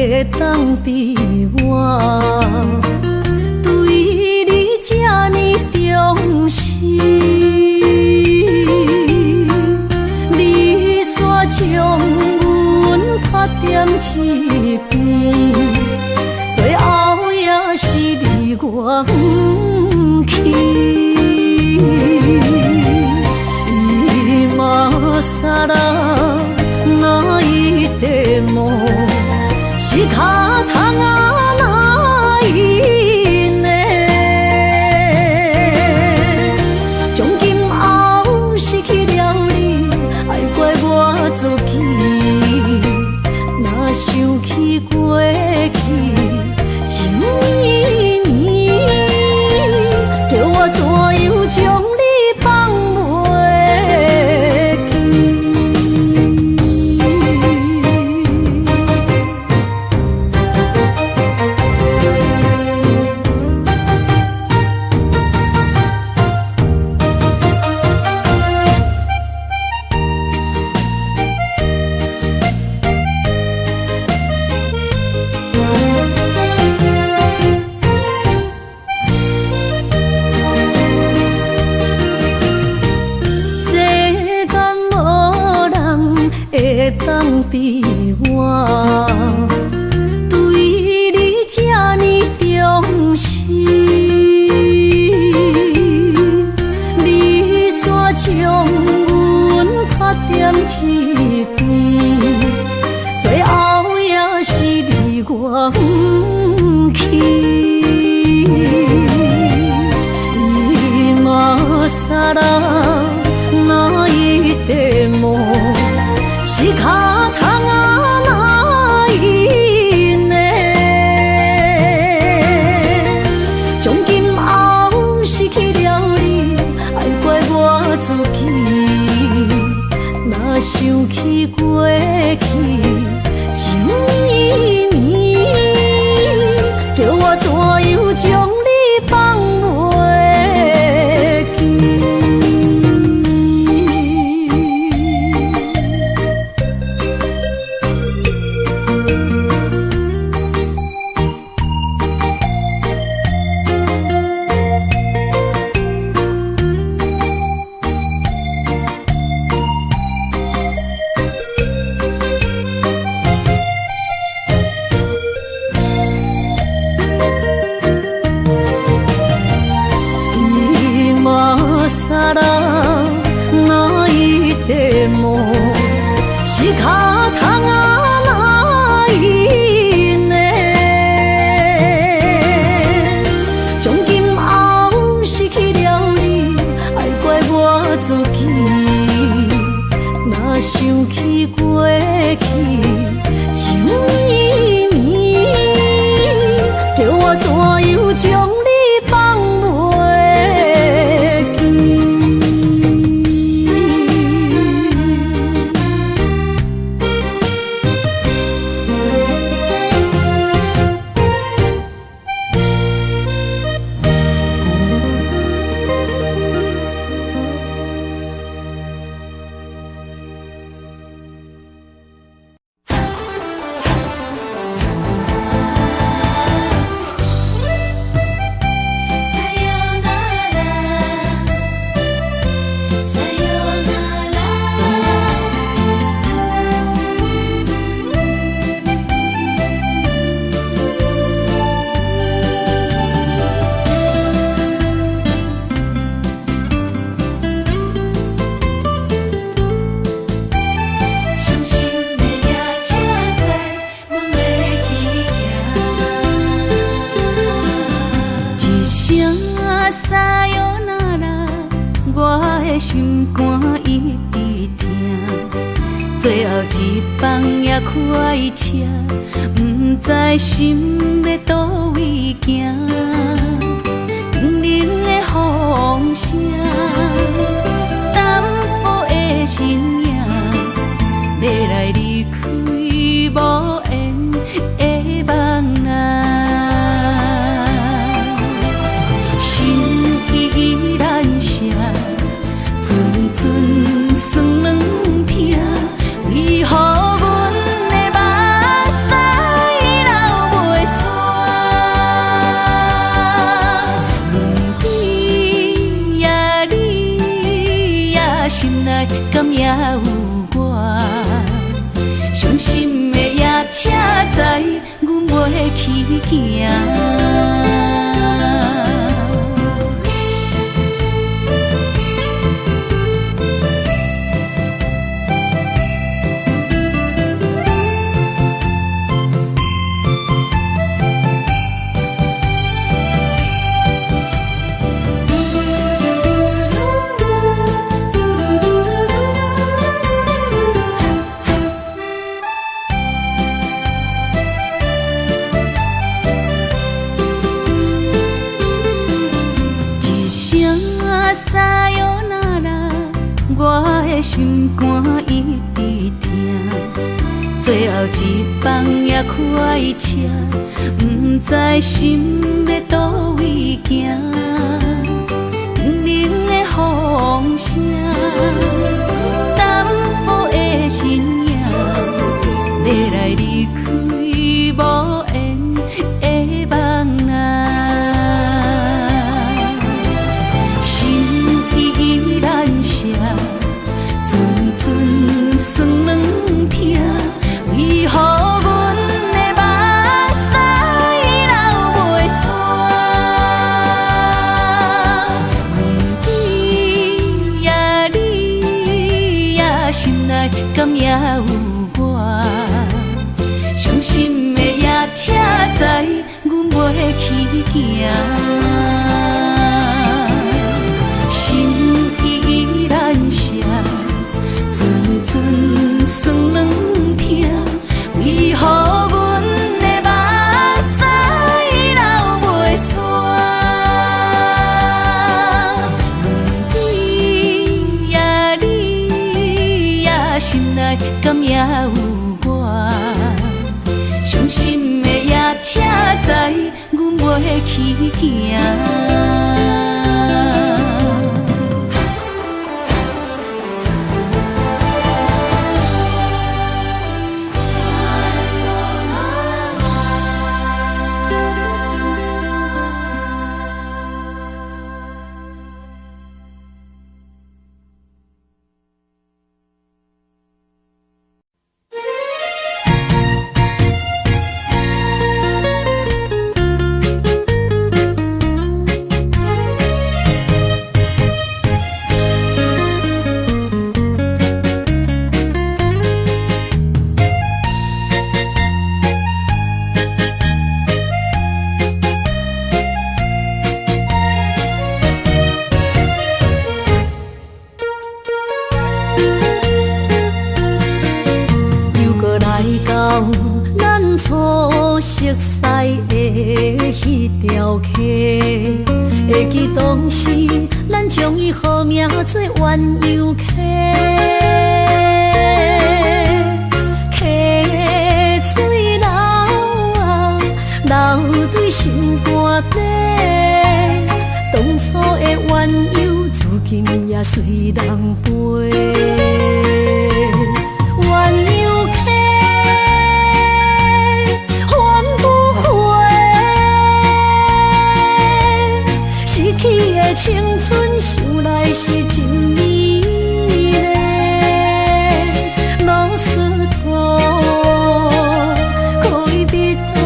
会当比我对你这呢重视？你煞将阮拍点一边，最后也是你我不去。萨拉那一地梦，是脚痛啊那一呢？从今后失去了你，爱怪我自己。若想起过去，情绵绵，叫我怎样将你放袂？当比我对你这呢重视，你煞将阮拍点一边，最后也是你我不去。伊嘛萨拉那一地梦，是脚痛啊那一呢？从今后失去了你，爱怪我自己。若想起过去，情绵绵，叫我怎样将你放袂记？萨拉那一地梦，是脚痛啊那一呢？从今后失去了你，爱怪我自己。若想起过去，情绵绵，叫我怎样将你放袂记？心肝一直疼，最后一放也开车，不知心要倒位行，冷冷的风声，淡薄的身影，要来离开无缘的梦啊，心依然舍。阵阵酸软疼，为何阮的目屎在，阮袂去行。心肝一直疼，最后一班也开车，不知心要倒位行。冷冷的风声，淡薄的身影，要来离开无缘的梦啊，心依然舍。阵酸软疼，为何阮的目屎流袂煞？阮对你也心内敢也有我，伤心的夜车载，阮袂去行。心依然舍。阵酸软疼，为何阮的目屎流袂煞？阮对你也心内敢也有我，伤心的夜车载，阮袂去行。会记当时，咱将伊号名做鸳鸯溪，溪水流啊，流对心肝底。当初的鸳鸯，如今也随人飞。鸳鸯溪。青春想来是真美丽，老师徒可以彼途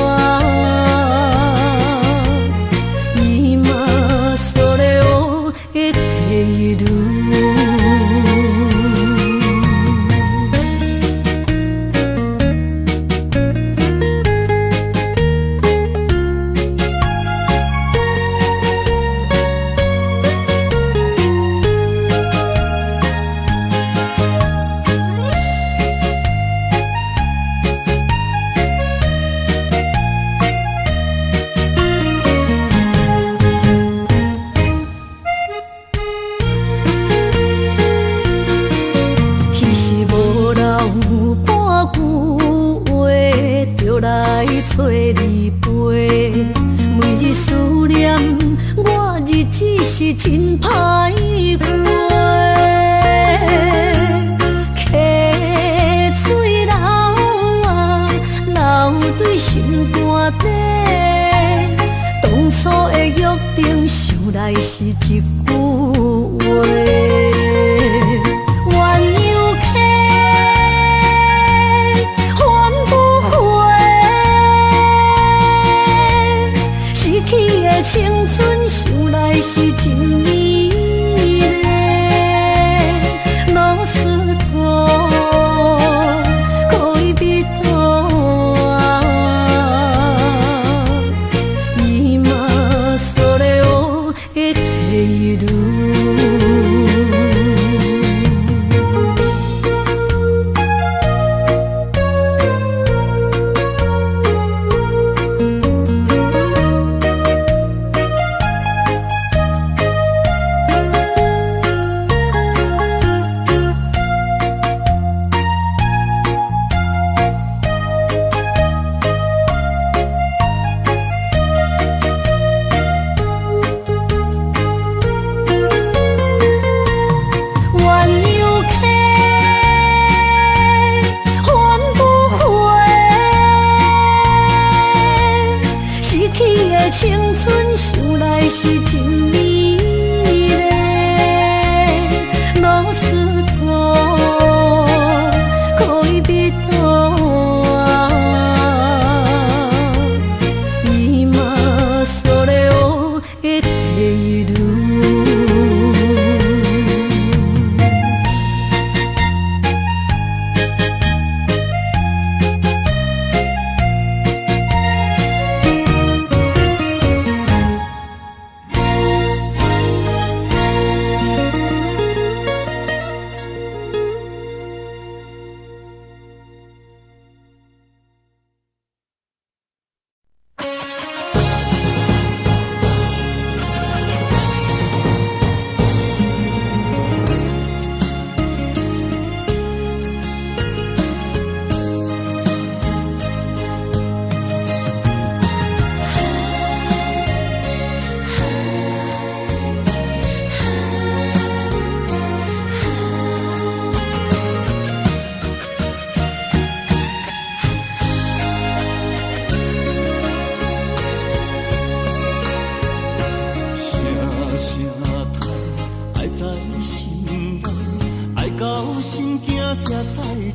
啊，伊嘛所了的地路。找你陪，每日思念，我日子是真歹过。溪水流啊，流对心肝底。当初的约定，想来是一句话。鸳鸯溪，翻不青春想来是真美丽，老师徒可以比多啊，伊嘛所咧学的体路。青春想来是真美丽，老师徒可以比多啊，伊嘛所咧学的体路。才知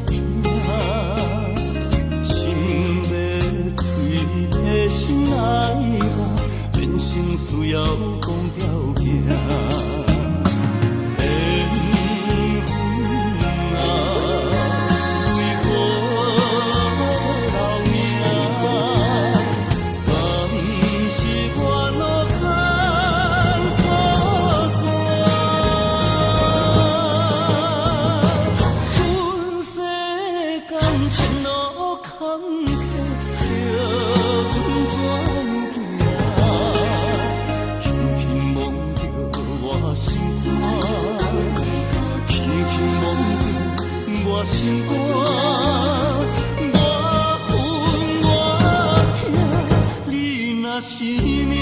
听，心要嘴提心来吧，人生需要讲条件。心肝，我恨我痛，你若是命。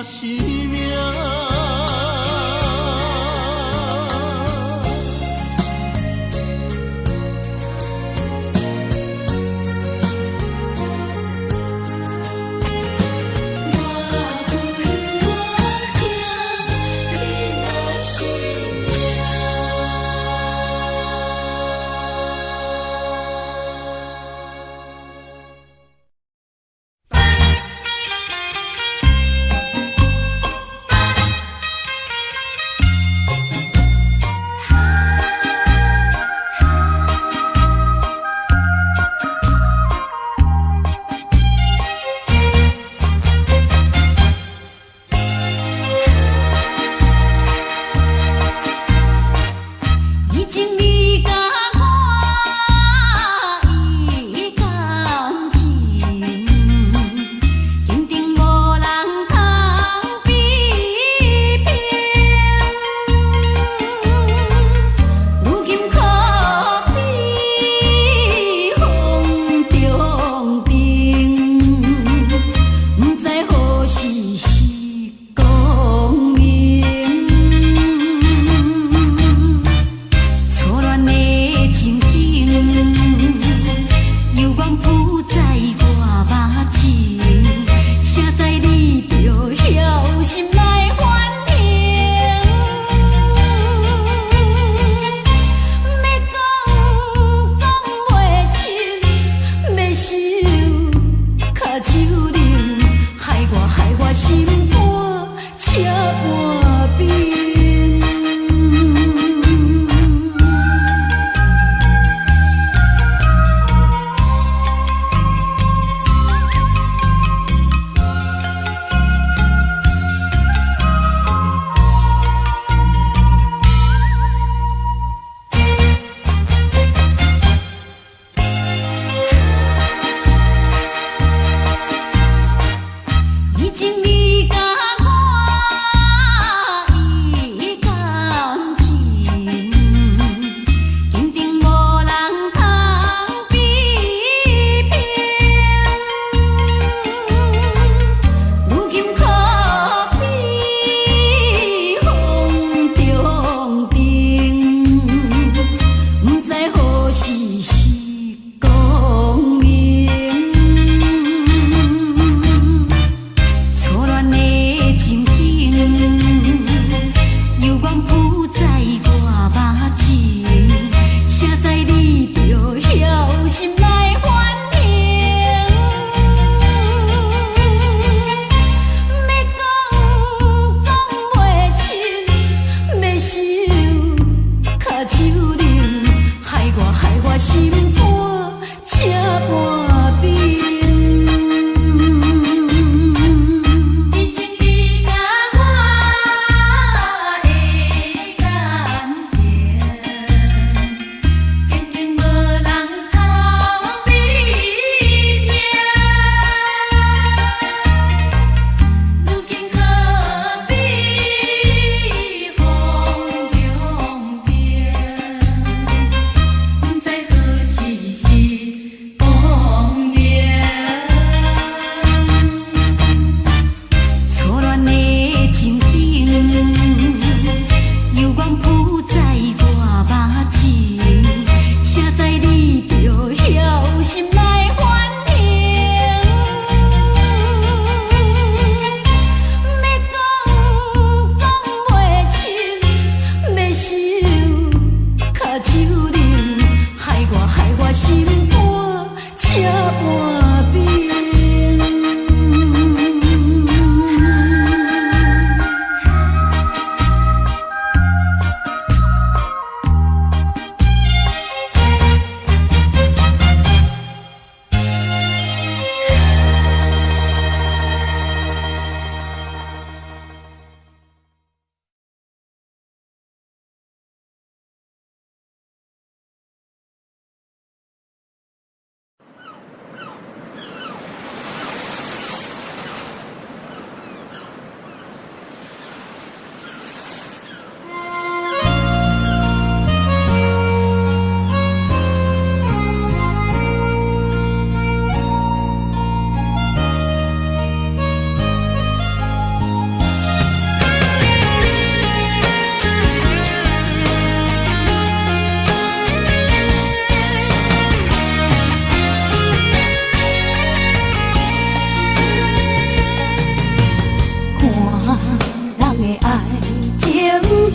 是命。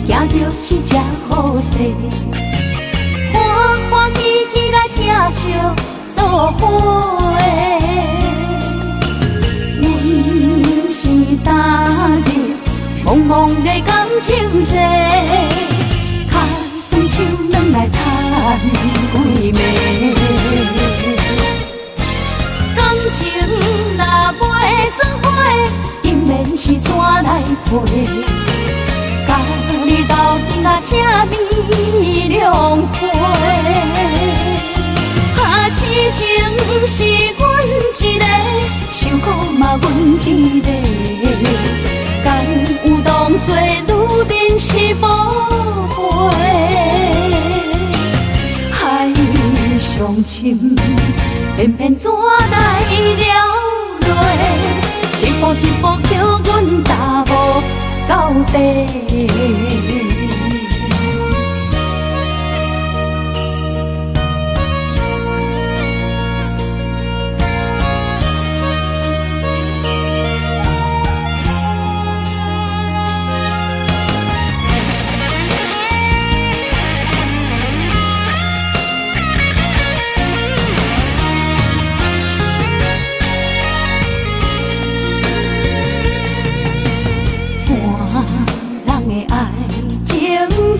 行着是这好势，欢欢喜喜来疼惜做伙。阮是今日茫茫的感情债，卡算手软来赚几暝。感情若袂做伙，永免是怎来陪？甲你斗阵啊，请你谅解。啊，痴情是阮一个，受苦嘛阮一个。敢有当作女人是无悔？海上深，偏偏怎来了落？一步一步叫阮踏无到底。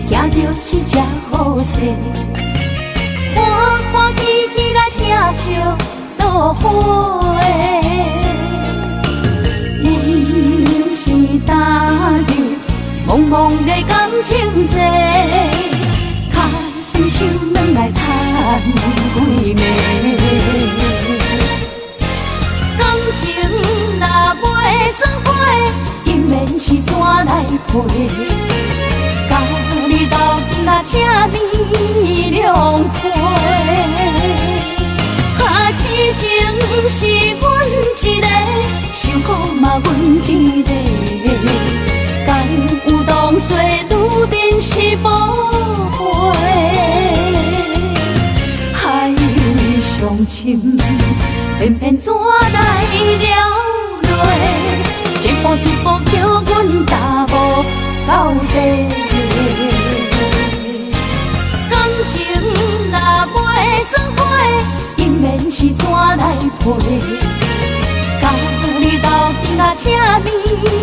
行着是这好势，欢欢喜喜来疼惜做伙。阮是今日茫茫的感情债，卡算手软来赚几暝。感情若袂做伙，永免是怎来陪？甲你斗阵啊，请你谅解。啊，痴情是阮一个，受苦嘛阮一个。敢有当作女人是无悔？海上深，偏偏怎来了落？一步一步叫阮踏无到底。感情若袂做伙，永免是怎来陪？甲你斗阵啊，请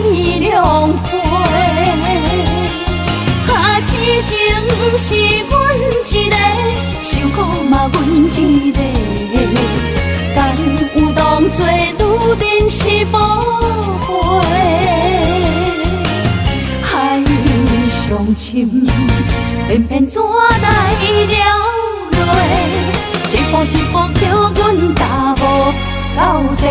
你谅解。啊，痴情是阮一个，受苦嘛阮一个。敢有当作女人是无悔？海上深，偏偏怎来了落？一步一步叫阮踏无到底。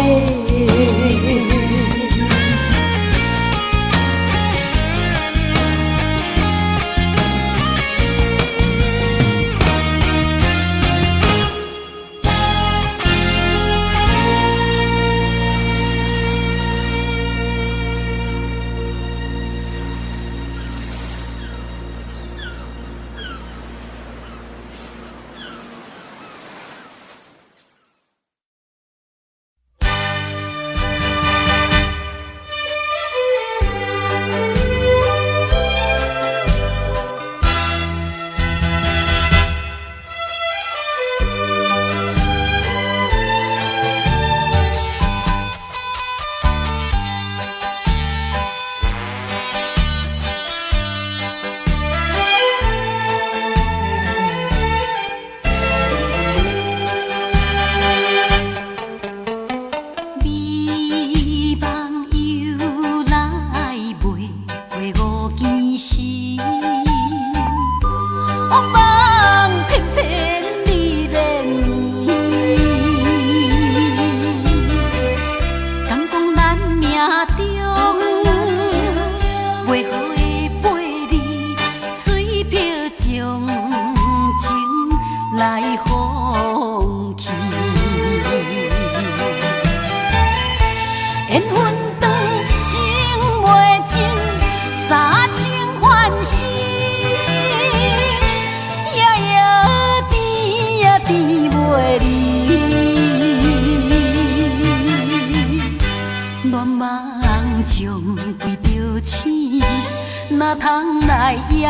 哪通来夜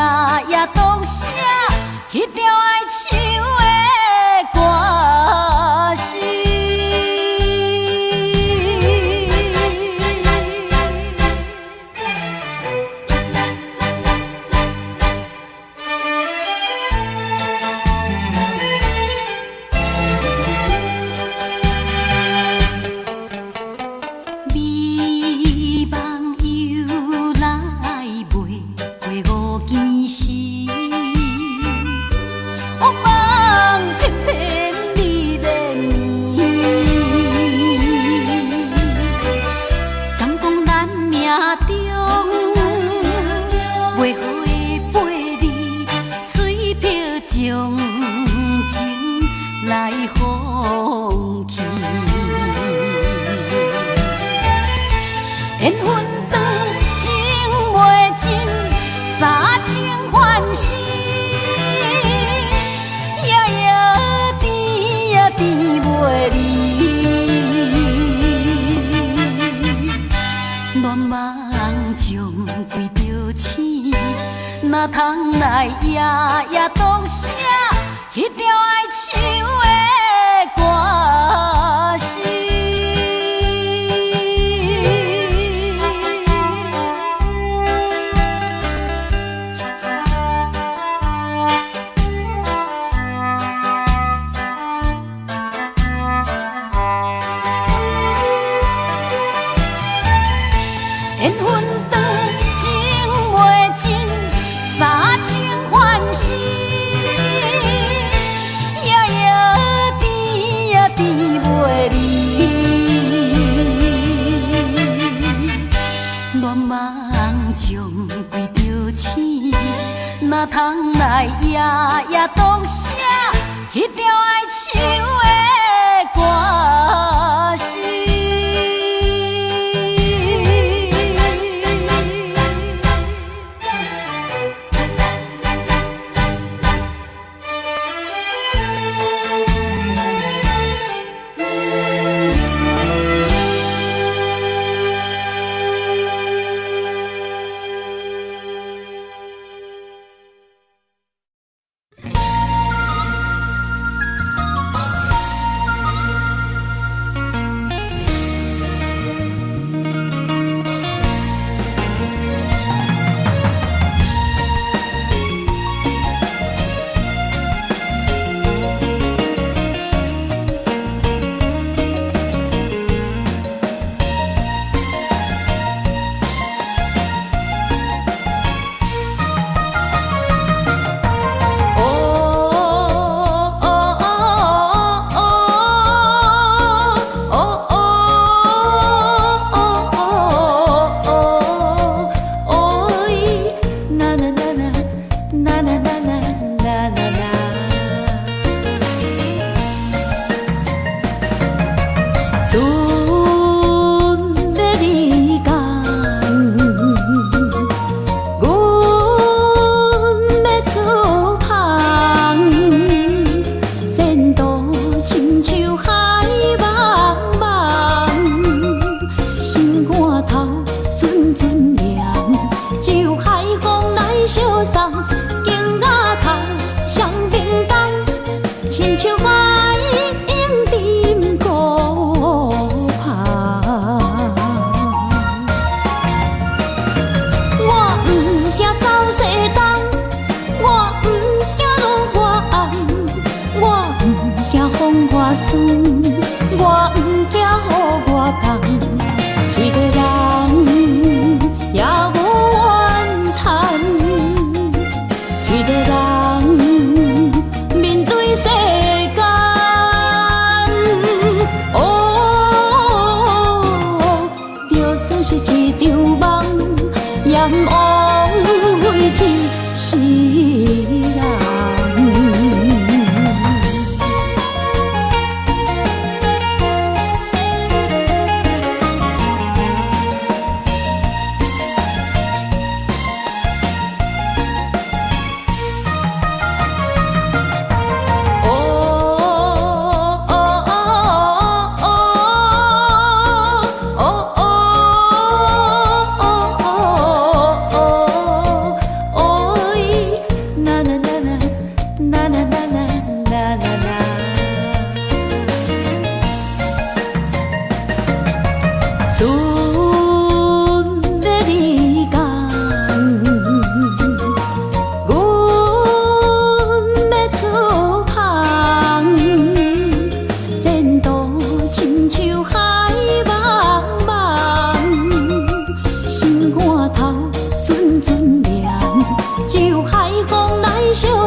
夜独写迄条爱唱的歌词？哪通来夜夜独写迄条爱唱的歌词？缘分长，情袂尽。三情欢喜，夜夜甜呀甜袂离。乱梦将规条星，哪通来夜夜独写迄条爱唱的歌词？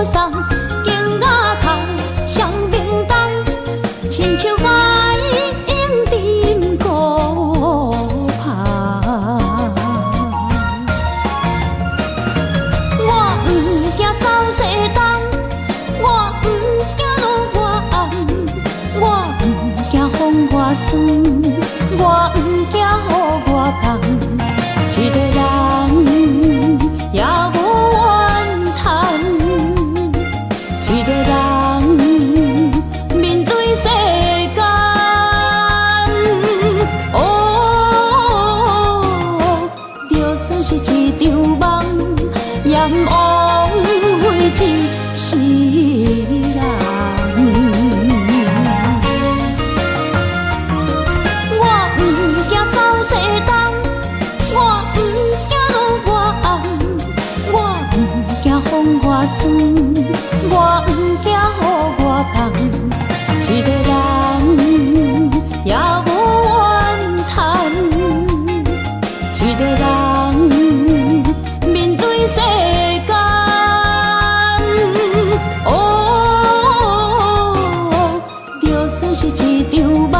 送，景雅口上明东，亲像爱应沉孤旁。我不惊走西东，我不惊路外暗，我不惊风外酸，我不惊雨外重。一个人也无怨叹，一个人面对世间。哦，就算是一场梦，也毋枉费一世人。我不惊走西东，我不惊路外暗，我不惊风外酸，我不惊雨外重。一个人也无怨叹，一个人面对世间。哦，就算是一场梦，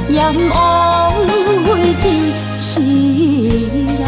也毋枉费一世人。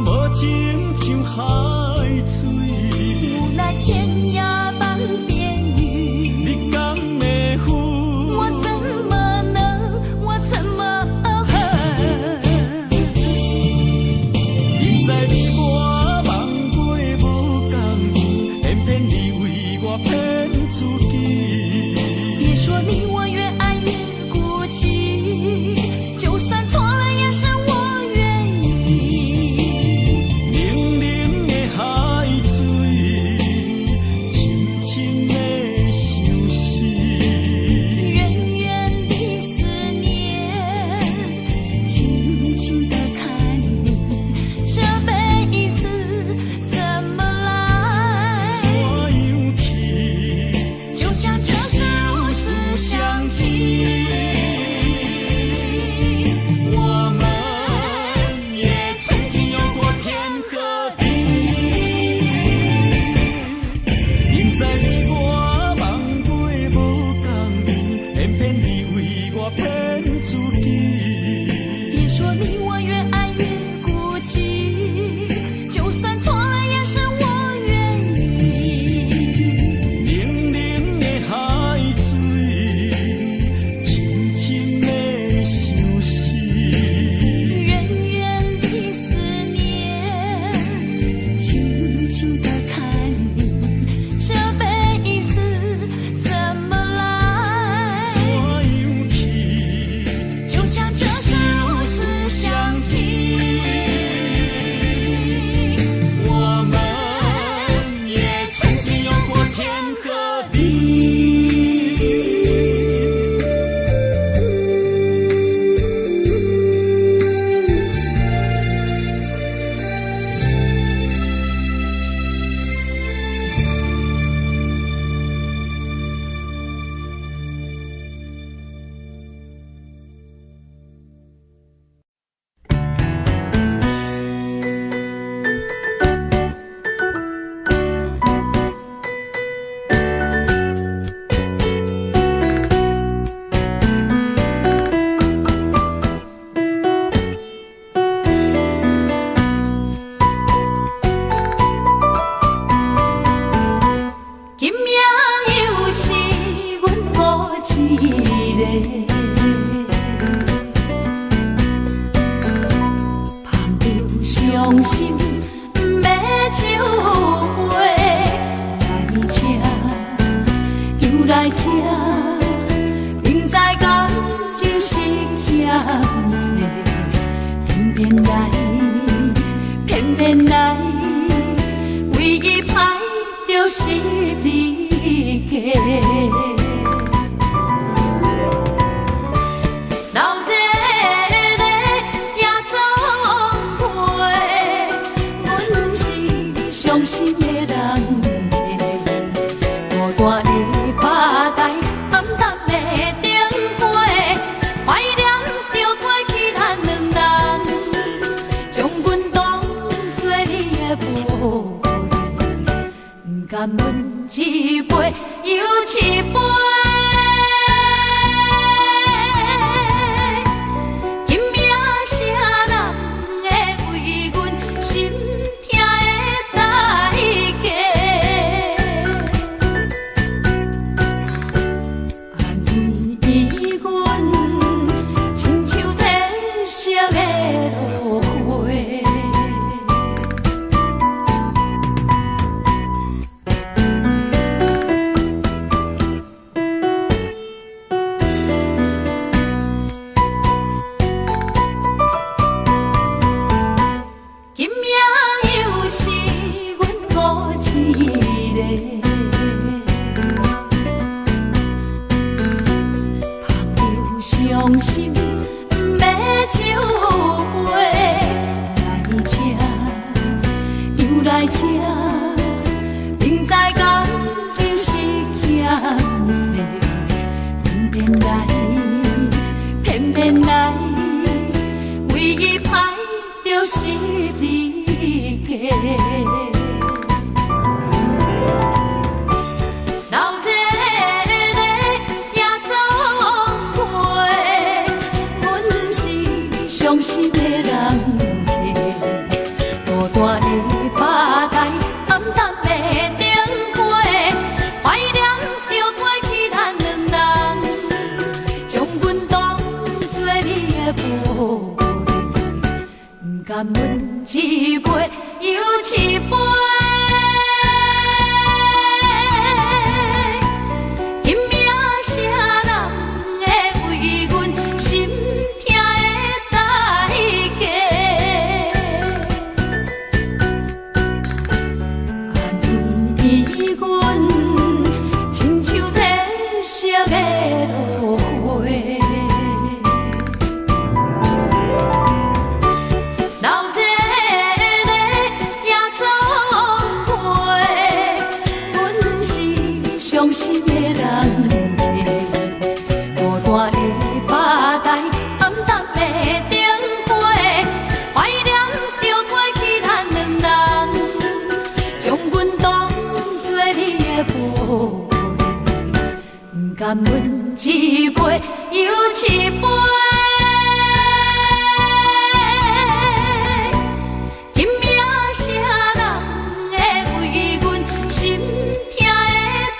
无情。海水，无奈天涯望边雨，你敢会负？我怎么能，我怎么恨？明知你我望袂无共样，偏偏你为我骗自己。别说你我越爱越孤寂，就算错了也是我愿意。冷冷的海水，深深的相思。远远的思念，静静地看你，这辈子怎么来？怎样去？就像这是如此相契。我们也曾经有过天和地，明知你我望袂无共样，偏偏你为我骗自己。别说你我越爱越孤寂，就算错了也是我愿意。冷冷的海水，深深的相思。远远的思念，静静地看你，这辈子怎么来？怎样去？就像这是如此相契。我们也曾经有过天和地。今夜又是阮孤一个，捧着伤心不要酒杯，来吃又来吃，明知感情是险多，偏偏来，偏偏来，为伊歹着是你家。老热热夜总会，阮是伤心的人家，大大的巴台，暗淡的灯花，怀念着过去咱两人，将阮当作你的宝贝，不甘阮一杯又一杯。今夜啥人会为阮心痛的代价？安慰阮，亲像褪色的落花。今夜又是阮孤一个，捧着伤心不要酒杯，来吃又来吃，明知感情是险多，偏偏来，偏偏来，为伊歹着是你家。老热热夜总会，阮是伤心的人家，大大的巴甘阮一杯又一杯。今命啥人会为阮心痛的代价？安慰阮，亲像褪色的落花。老热的夜总会，阮是伤心的人。孤单的吧台，暗淡的灯火，怀念着过去咱两人，将阮当作你的宝贝，不甘阮一杯又一杯。今命啥人会为阮心痛的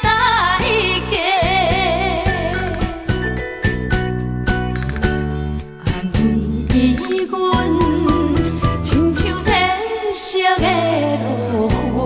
代价？安慰阮，亲像褪色的落花。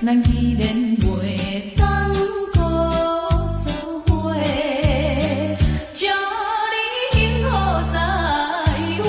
咱既然袂当搁做伙，祝你幸福再会。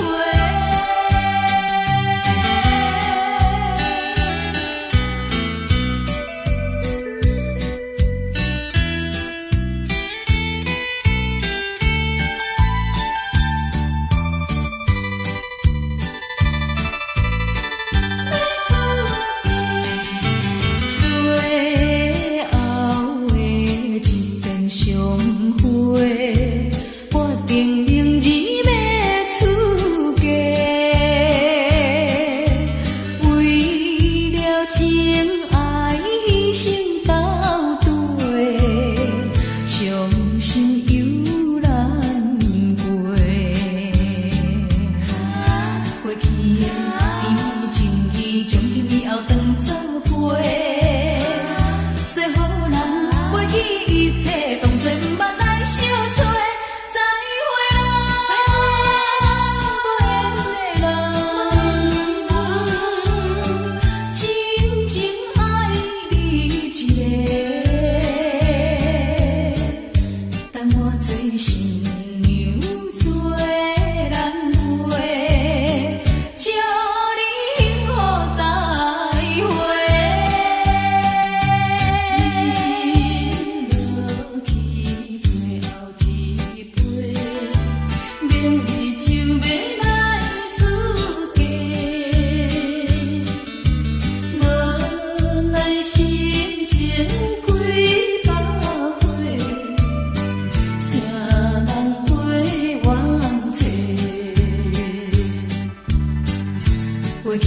过去的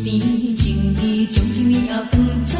甜情意，将去后当作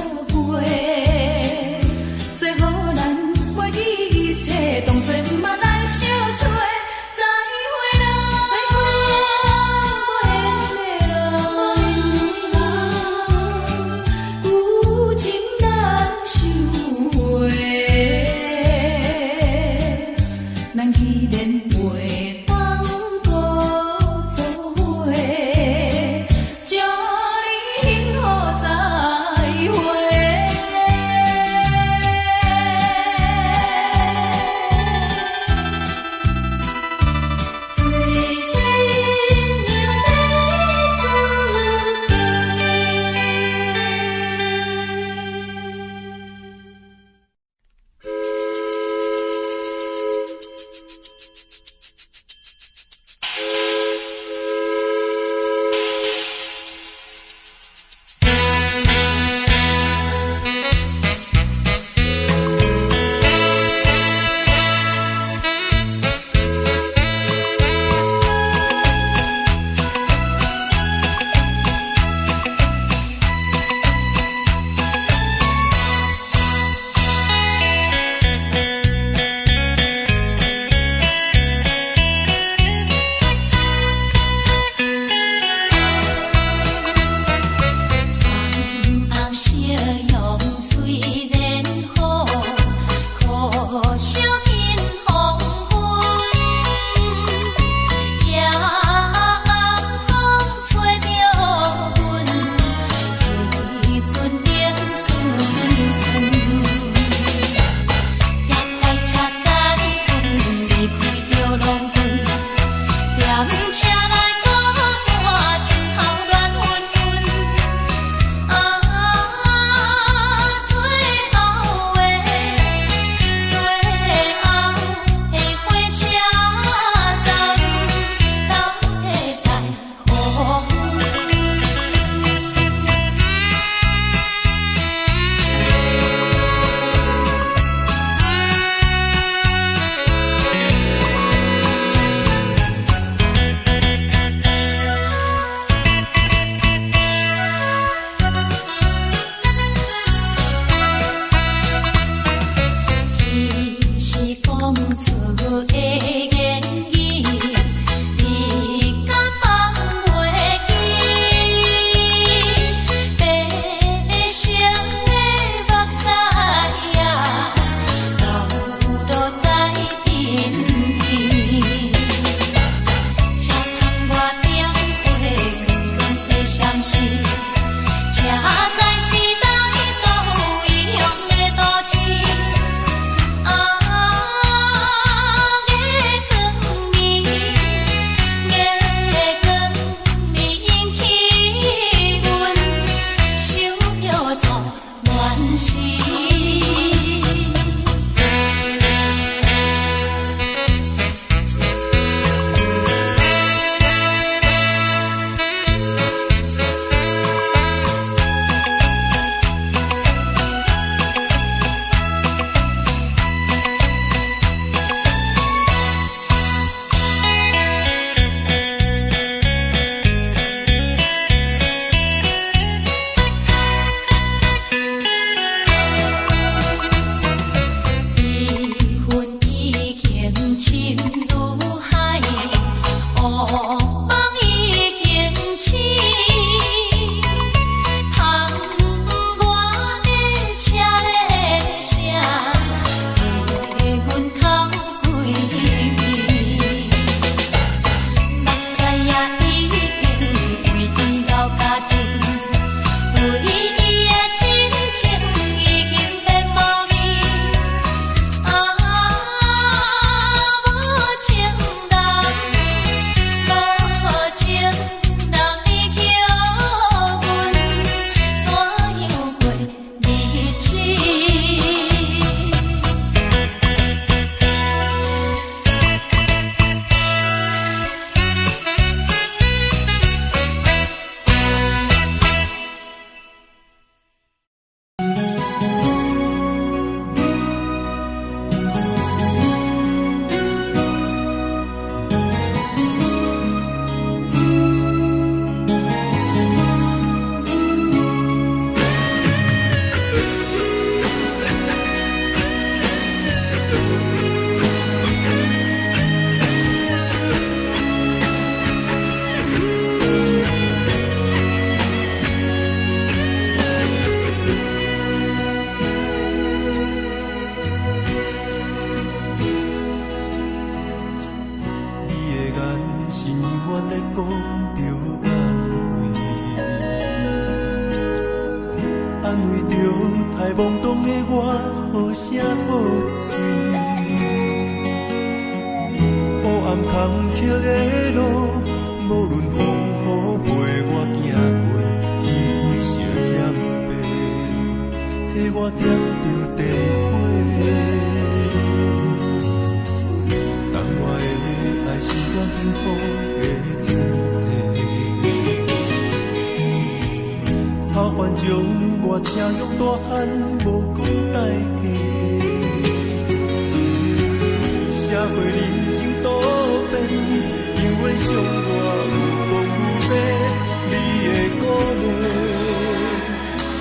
安慰着太懵懂的我，好声好嘴。黑暗坎坷的路，无论风雨陪我行过，天昏烧渐白，替我点着灯火。当我的爱是我幸福的天地，草原将我车用大汉，无讲代价。社会人情多变，因为伤我有讲有多，你的鼓励，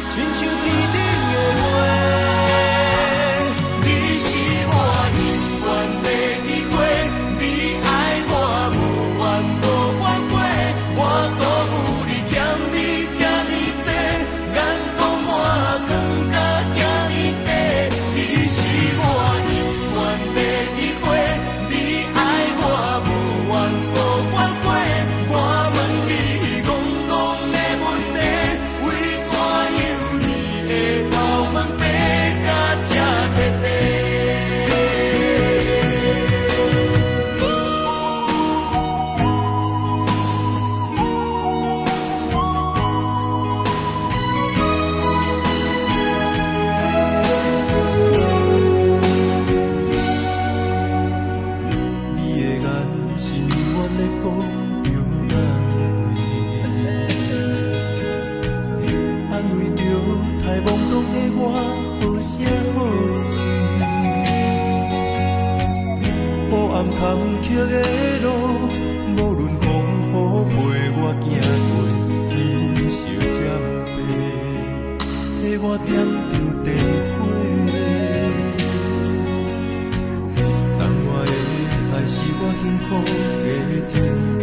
亲像天顶的花。你是我永远的机会，你爱我无怨无反悔，我辜负你欠你这呢多，眼光满光甲遐呢短。你是我永远的机会，你爱我无怨无反悔，我问你戆戆的问题，为怎样你会头毛白甲这短短？你的眼是永远在讲着安慰，安慰着太懵懂的我，好声好嘴。黑暗坎坷的路，无论风雨陪我行过，天昏烧渐白，替我点着灯火。当我的爱是我幸福的天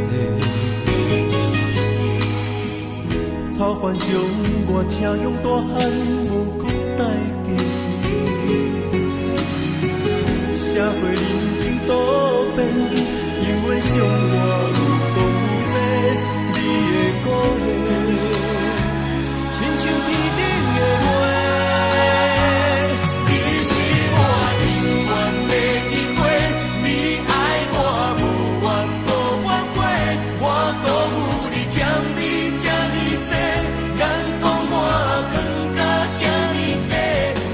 地，草原将我车用大汉，无讲代价。社会人情多变，因为伤我有讲有多，你的鼓励，亲像天顶的花。你是我永远的机会，你爱我无怨无反悔，我辜负你欠你这呢多，眼光满光甲遐呢短。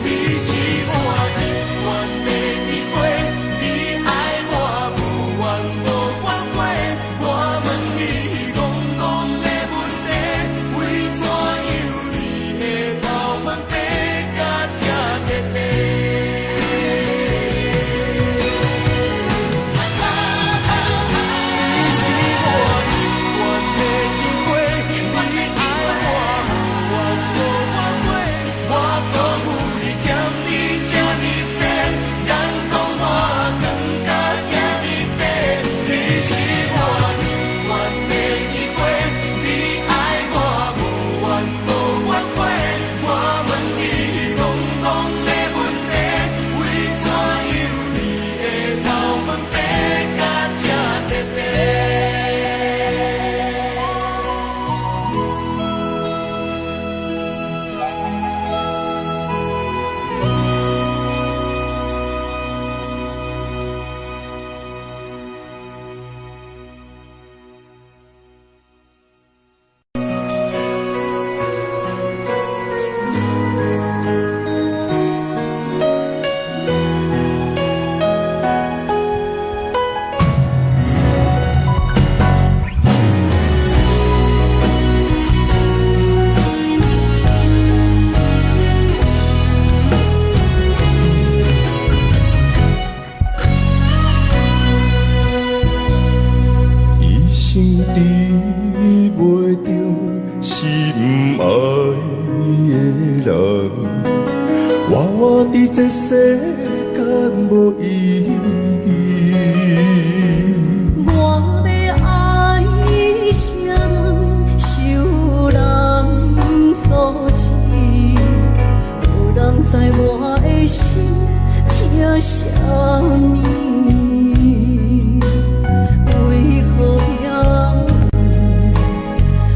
你是我永远的机会，你爱我无怨无反悔，我问你戆戆的问题，为怎样你会头毛白甲这短短？你是我永远的机会，你爱我无怨无反悔，我辜负你欠你这呢多，眼光满光甲遐呢短。你是我永远的机会，你爱我无怨无反悔，我问你戆戆的问题，为怎样你会头毛白甲这短短？一生治袂着心爱的人，活我伫这世间无意义。我要爱谁人，受人所欺，无人知我的心疼啥物。为何要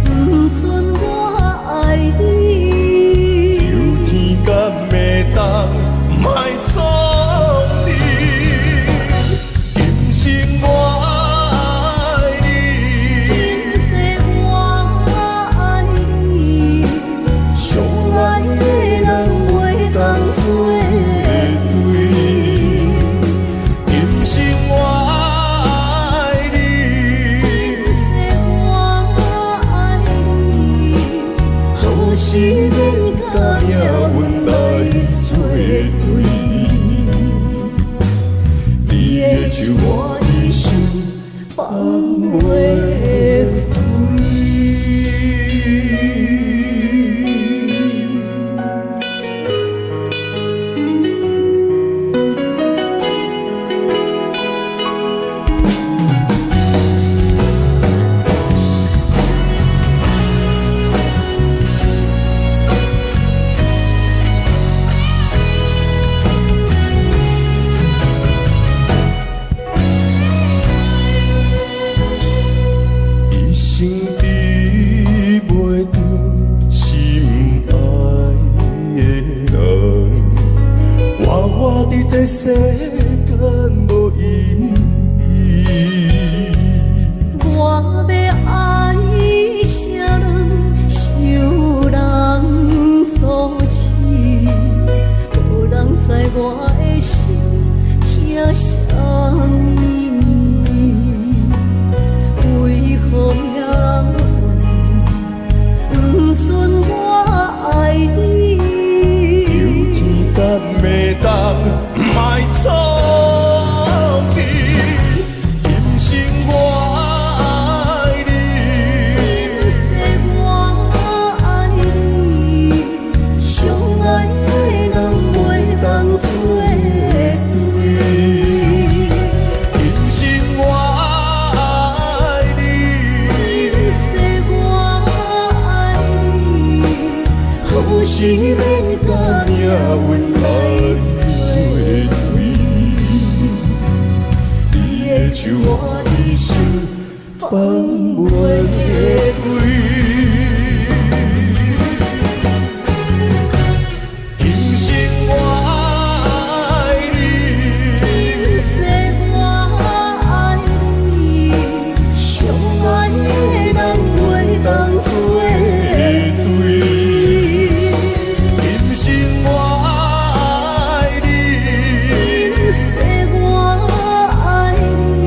不顺我爱你？阮来作对。你的手我的手放袂开。这世间无意义，我要爱啥人，受人所欺，无人知我的心疼啥物，为何命运不准我爱你？有天敢袂当。卖错去，今生我爱你，今世我爱你，相爱的人袂当做对。今生我爱你，今世我爱你，好是免甲命运来。手我的手放袂开，今生我爱你，今世我爱你，相爱的人袂当做对。今生我爱你，今世我爱你。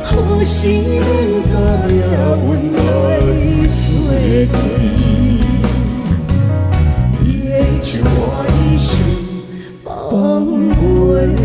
好是免甲命运来作对，你的手我的手放袂开。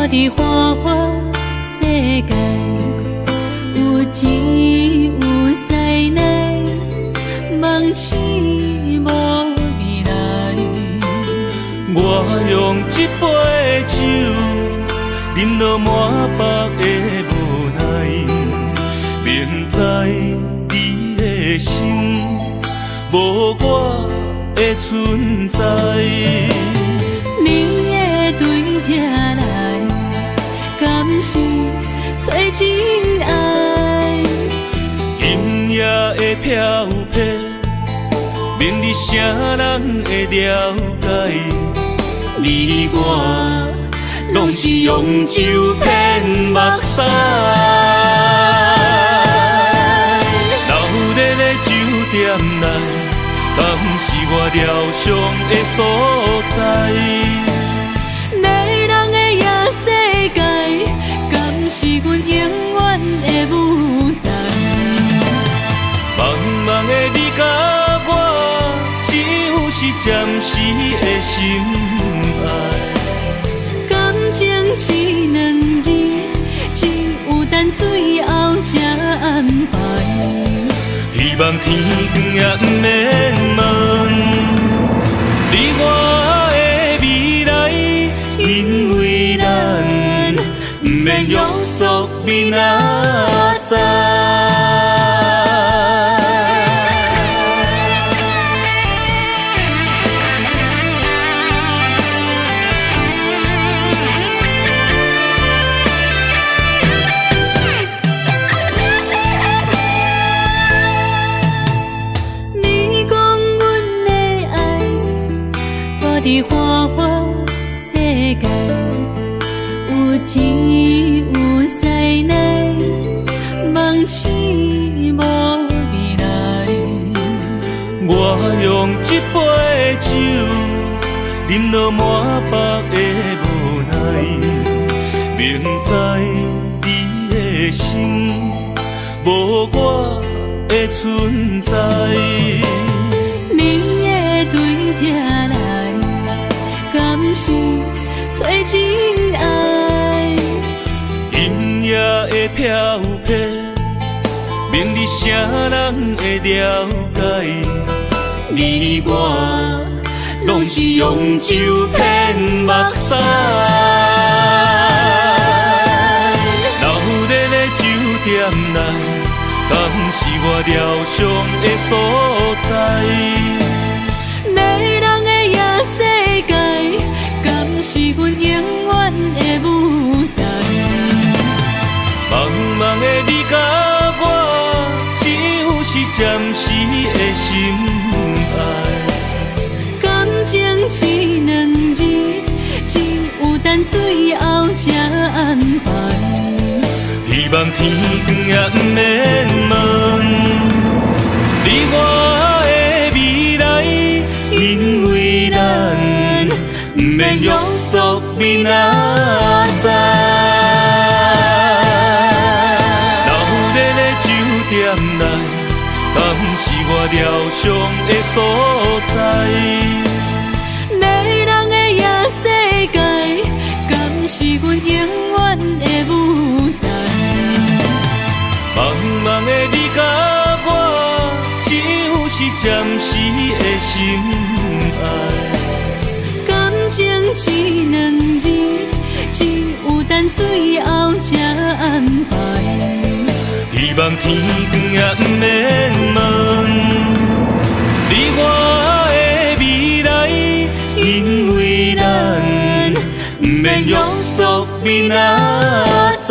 伫花花世界，有钱有势来，梦醒无未来。我用一杯酒，饮落满腹的无奈，明知你的心无我的存在。你的对这来，敢是找真爱？今夜的飘撇，明日谁人会了解？你我拢是用酒骗目屎，闹热的酒店内，敢是我疗伤的所在？迷人的夜世界，敢是阮永远的舞台？茫茫的你甲我，只有是暂时的心爱。感情一两字，只有等最后才安排。希望天光也不免问，你我的未来，因为咱免约束明仔载。你讲阮的爱，住伫花花世界。有钱有势来，梦醒无未来。我用一杯酒，饮落满腹的无奈，明知伊的心无我的存在。你的对这来，敢是找真爱？音乐会飘飘，明日啥人会了解？你我拢是用酒骗目屎，留在咧酒店内，敢是我疗伤的所在？迷人的夜世界，敢是阮永远的舞台？茫茫的你甲我，只有是暂时的心爱。感情只两字，只有等最后才安排。希望天光也不免问你我的未来，因为咱不免约束明仔载。留在咧酒店内，敢是我疗伤的所在？迷人的夜世界，敢是阮永远的舞台？茫茫的你甲我，只有是暂时的心爱。感情只两字，只有等最后才安排。希望天光也不免问你我的未来，因为咱不免约束明仔载。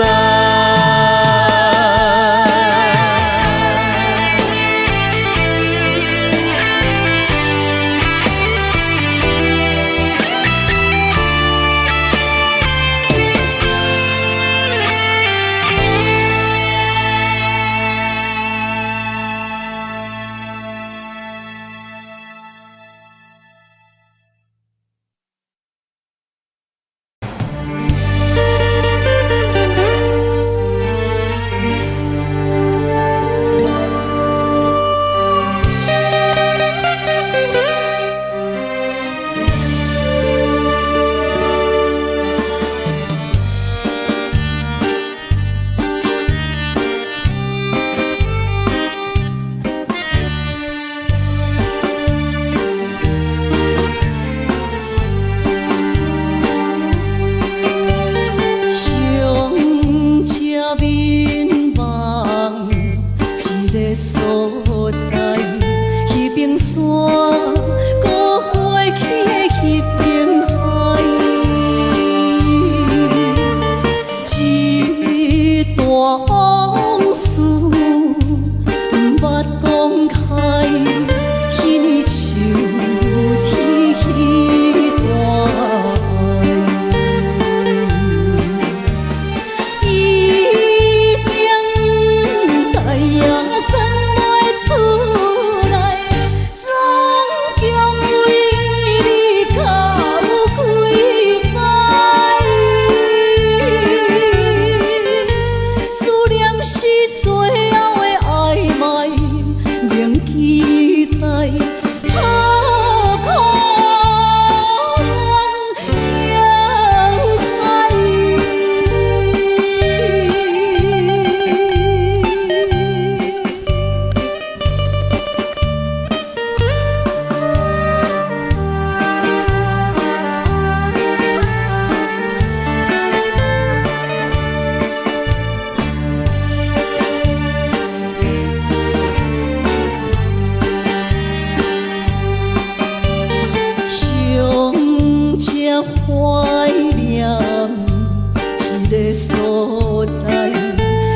个所在，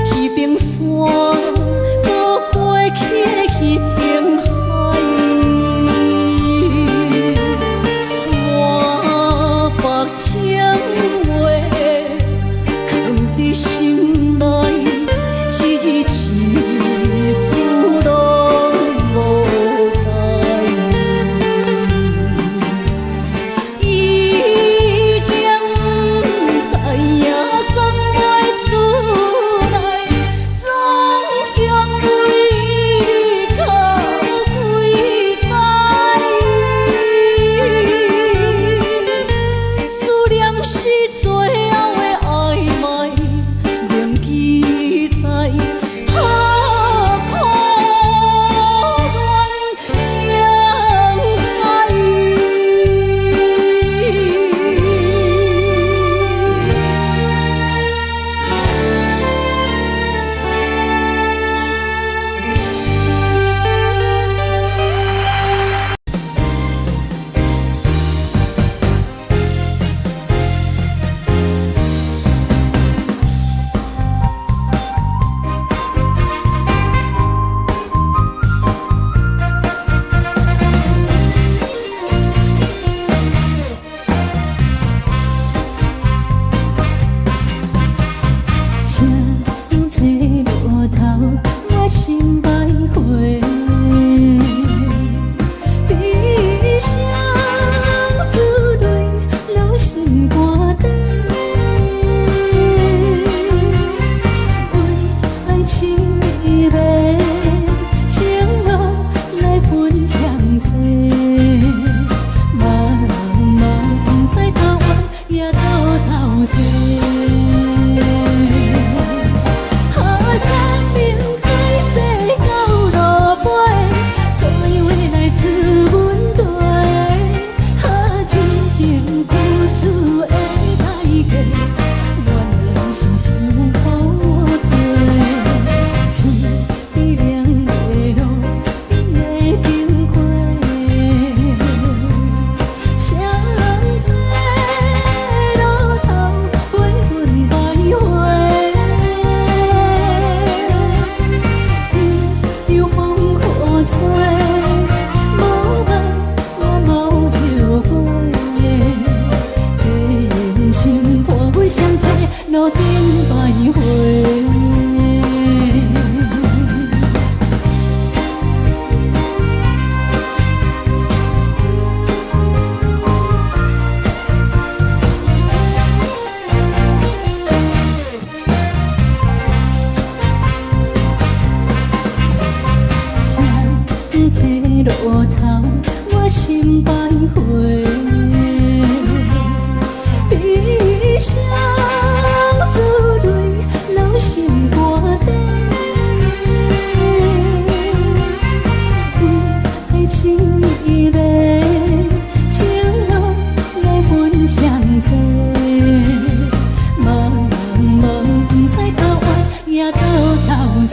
彼边山，搁过去彼边海。我把情话藏伫心内，一字一句拢无改。伊竟不知影送袂出来，总强为你靠几摆。思念是最后的暧昧，铭记在何苦怨情海。声吹落头，我心徘徊。悲伤自泪，流心肝底。为爱情迷迷，情路来分强济。茫茫不知头弯也到头西。路顶徘徊。声吹落头，我心徘徊。悲伤自泪，流心肝底。爱情迷迷，情路来分相济。茫茫不知头弯也到头西。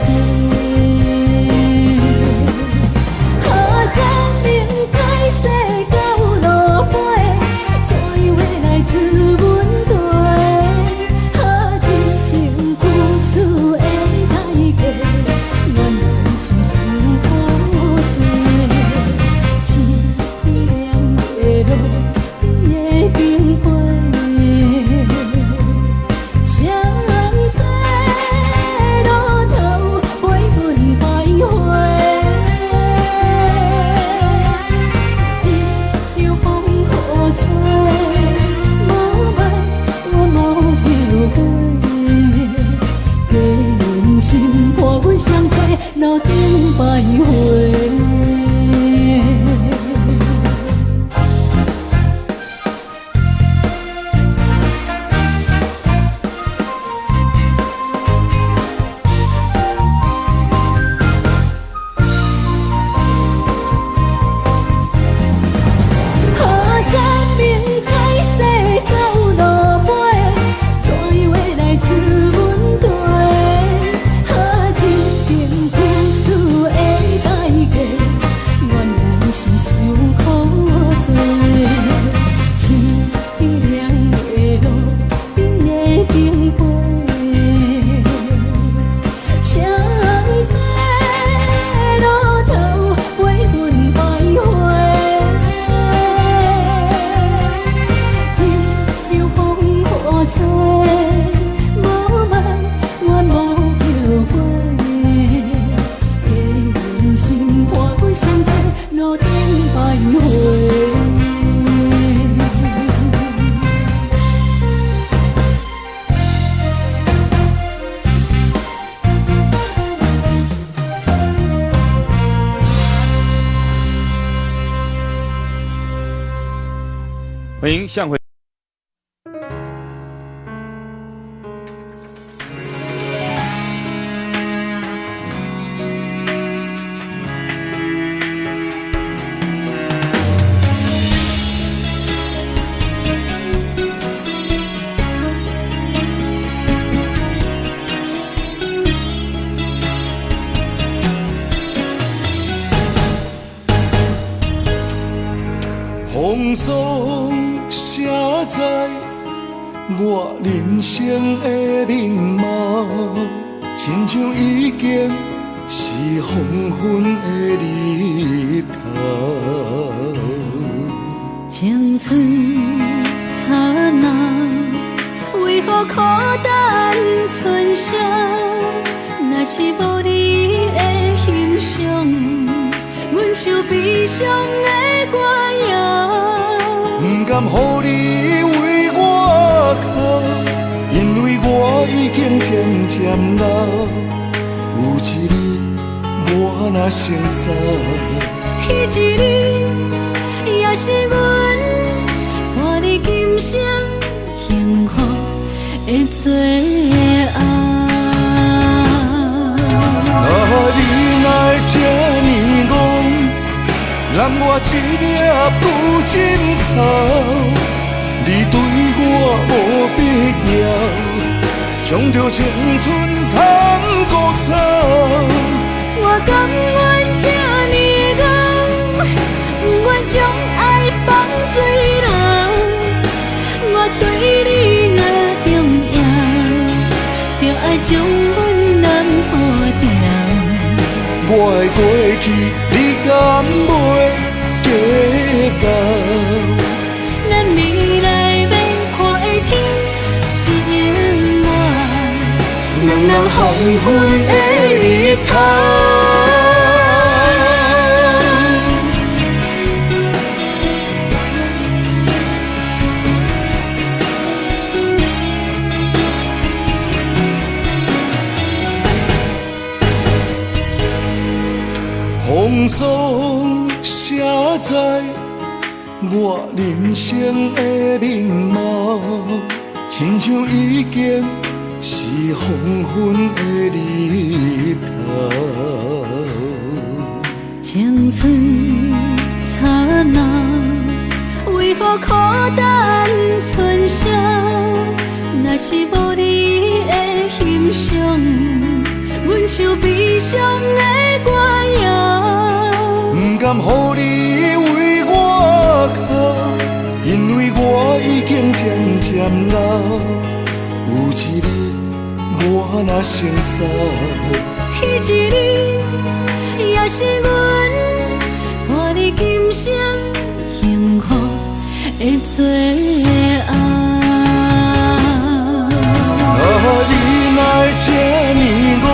路顶徘徊。苦欢迎向回。风霜写在我人生的面貌，亲像已经是黄昏的日头。青春刹那，为何孤单剩下？若是无你的欣赏，阮像悲伤的歌谣。不甘予你为我哭，因为我已经渐渐老。有一日我若先走，彼一日也是阮伴你今生幸福的最后。你若会这呢戆，揽我一粒不枕头，你对我无必要，将着青春通孤草。我甘愿这呢戆，不愿将爱放水流。我对你若重要，就爱将阮男抱掉。我的过去，你敢袂计较？咱未来要看的天是永远，两人黄昏的日头。风霜写在我人生的面貌，亲像已经是黄昏的日头。青春刹那，为何孤单剩下？若是无你的欣赏，阮像悲伤的歌谣。不甘予你为我哭，因为我已经渐渐老。有一日我若先走，彼一日也是阮伴你今生幸福的最后。你若会这呢戆，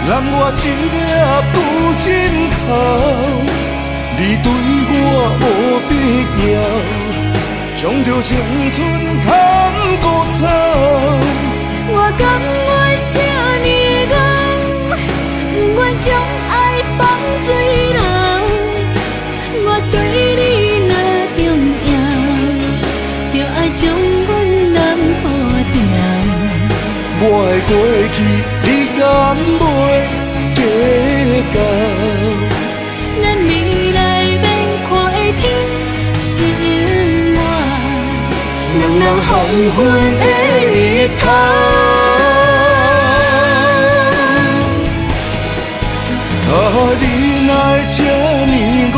揽我一粒不枕头，你对我无必要，将着青春通孤草。我甘愿这呢戆，不愿将爱放水流。我对你若重要，就爱将阮男抱掉。我的过去，你敢袂计较？咱未来要看的天是永远，两人黄昏的日头。你若会这呢戆，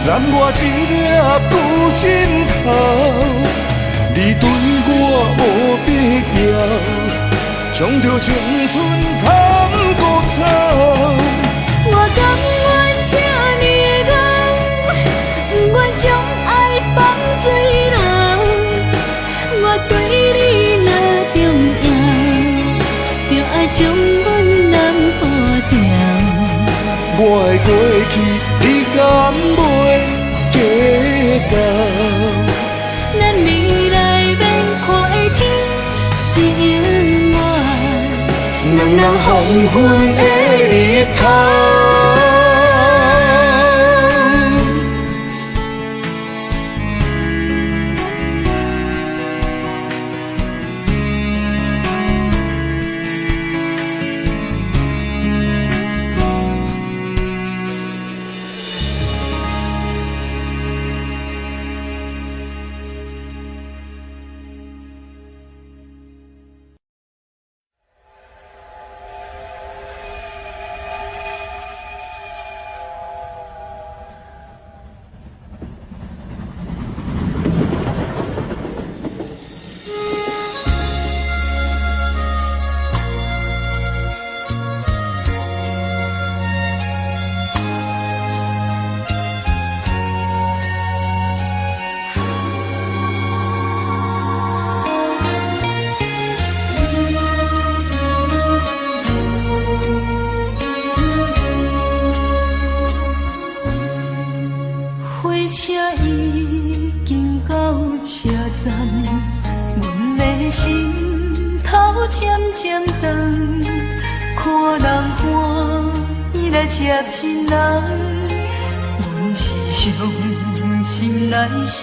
揽我一粒不枕头，你对我无必要，将着青春通孤草。我甘愿这呢戆，不愿将爱放水流。我对你若重要，就爱将阮男抱掉。我的过去，你敢袂计较？咱未来要看的天是永远，两人黄昏的日头。渐渐长，看人欢，伊来接亲人，阮是伤心来相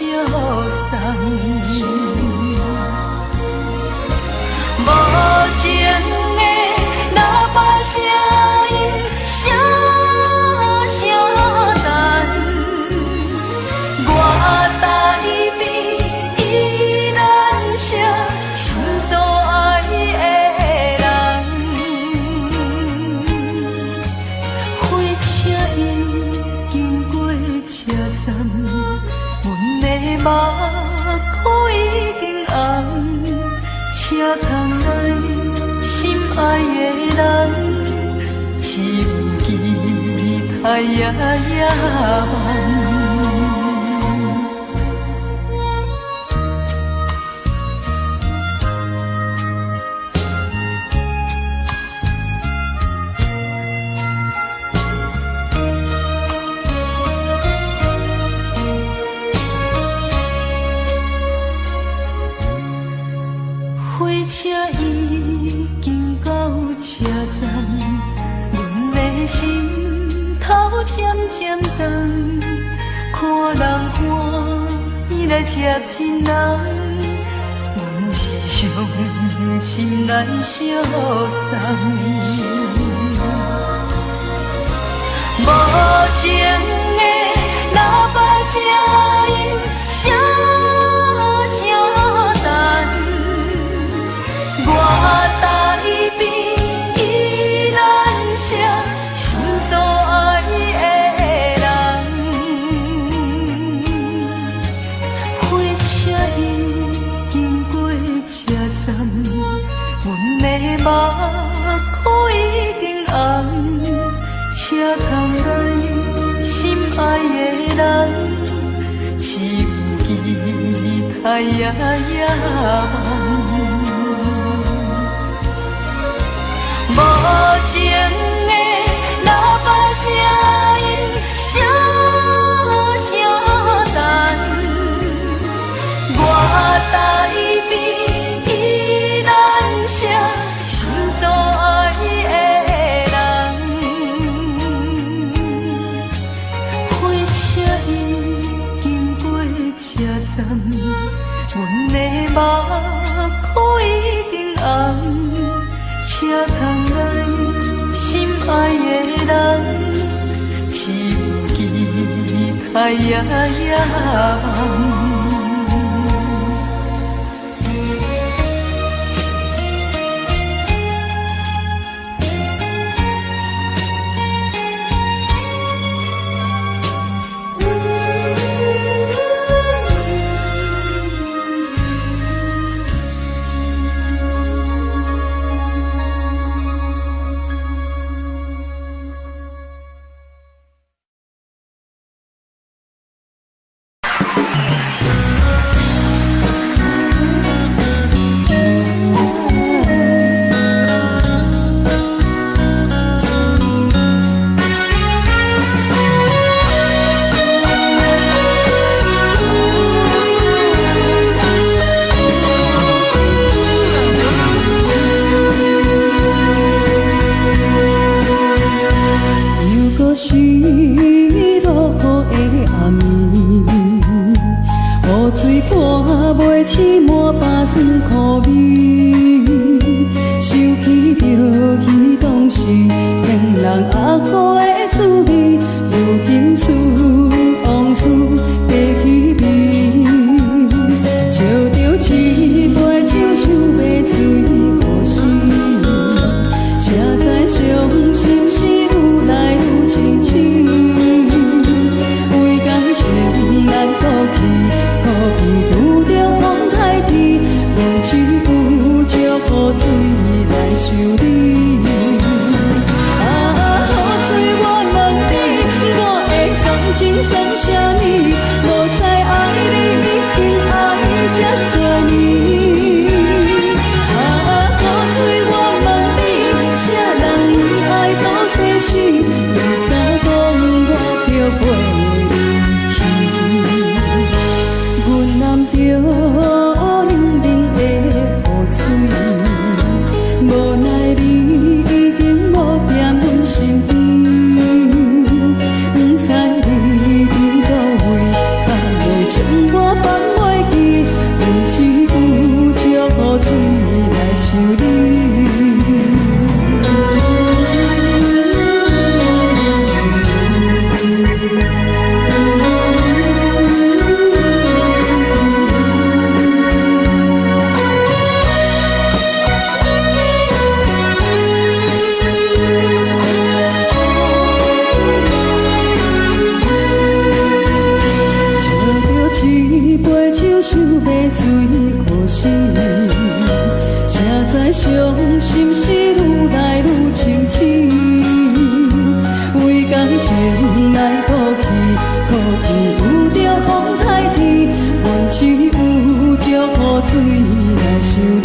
送。无情的喇叭声音，声声淡，我台边依然写心所爱的人。火车已经过车站，阮的目眶已经红。车窗内心爱的人，只有期待夜夜梦。火车已经到车站，阮的心头渐渐长，看人欢，伊来接亲人，阮是伤心来相送。无情的喇叭声音，声声淡。我台边依然写心所爱的人，火车已经过车站，阮的目眶已经红，车窗内心爱的人，只有期待夜夜梦。无情的喇叭声音，声声淡，我台边依然写心所爱的人。火车已经过车站，阮的目眶已经红。车窗内心爱的人，只有期待夜夜梦。无奈你已经无在阮身边，不知你伫倒位，敢会将我放袂记？阮只有借雨水来想你。想要水可惜，谁知伤心事愈来愈清醒。为感情来哭泣，可能有着风太甜，阮只有借雨水来想你。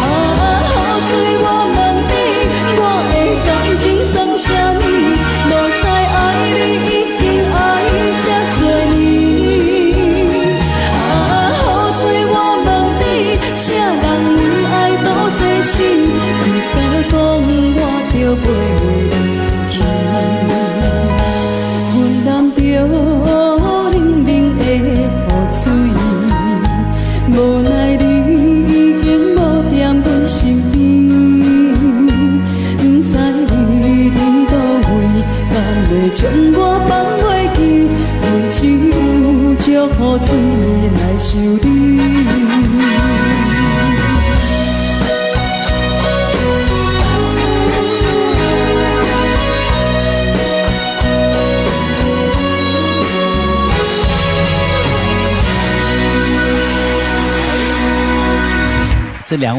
啊，雨水我问你，我的感情算啥物？无知爱你已经爱这多年。啥人为爱多细心？你敢讲我着袂记？阮淋着冷冷的雨水，无奈你已经无在阮身边，不知你伫倒位，敢会将我放袂记？阮只有借雨水来想你。这两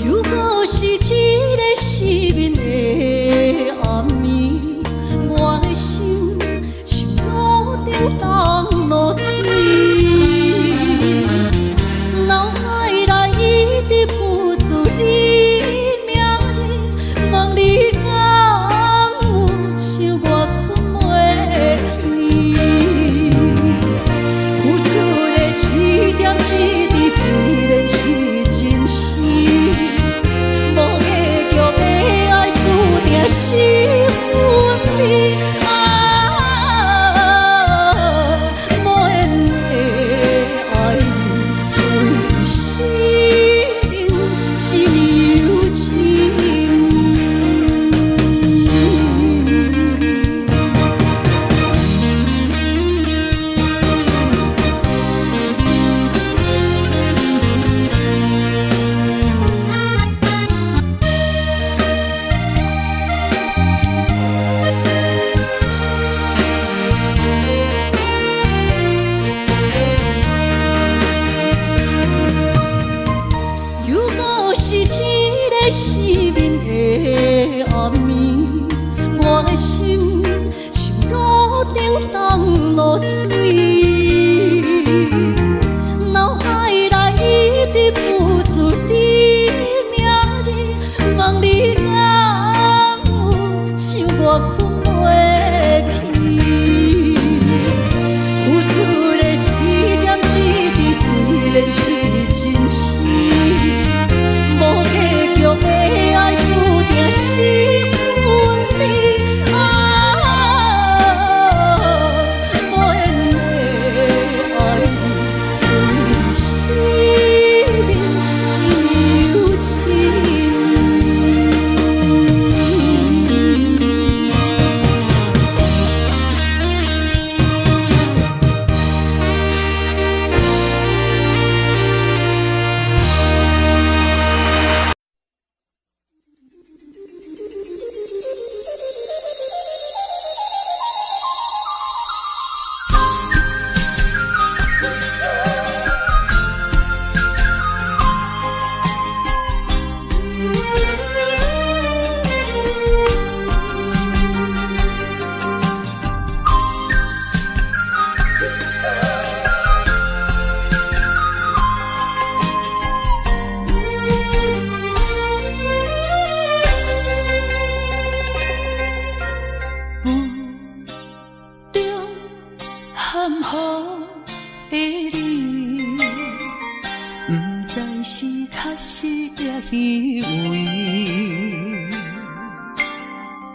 如果是一个失眠的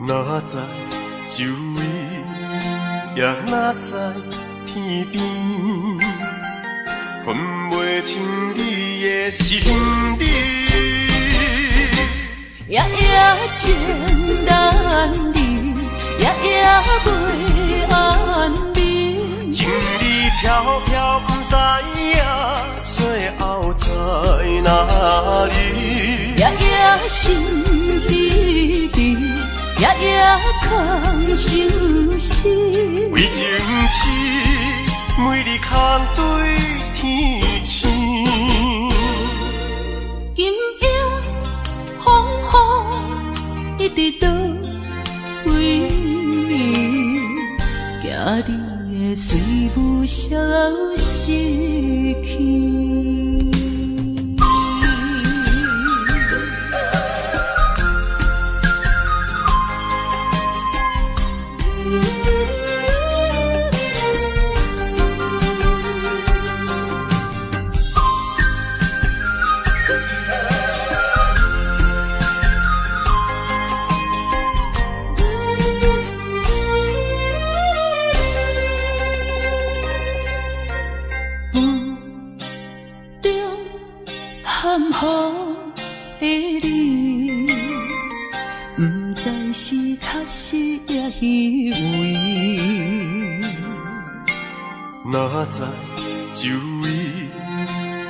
哪知周围，也哪知天边，分袂清你的心理。夜夜情难离，夜夜袂安眠。情理飘飘，不知影最后在哪里。夜夜心稀微，夜夜空相思。为情痴，每日空对天星。今夜风雨一直到为暝，惊你的随无消息去。含雨的你，不知是确实也虚伪。哪知周围，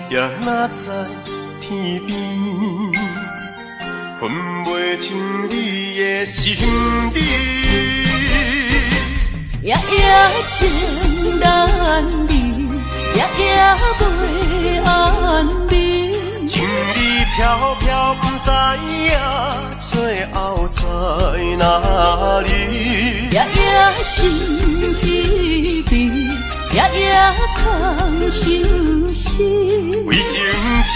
也哪知天边，分袂清你的心理。夜夜情难离，夜夜袂安眠。情理飘飘，不知影最后在哪里。夜夜心稀微，夜夜空相思。为情痴，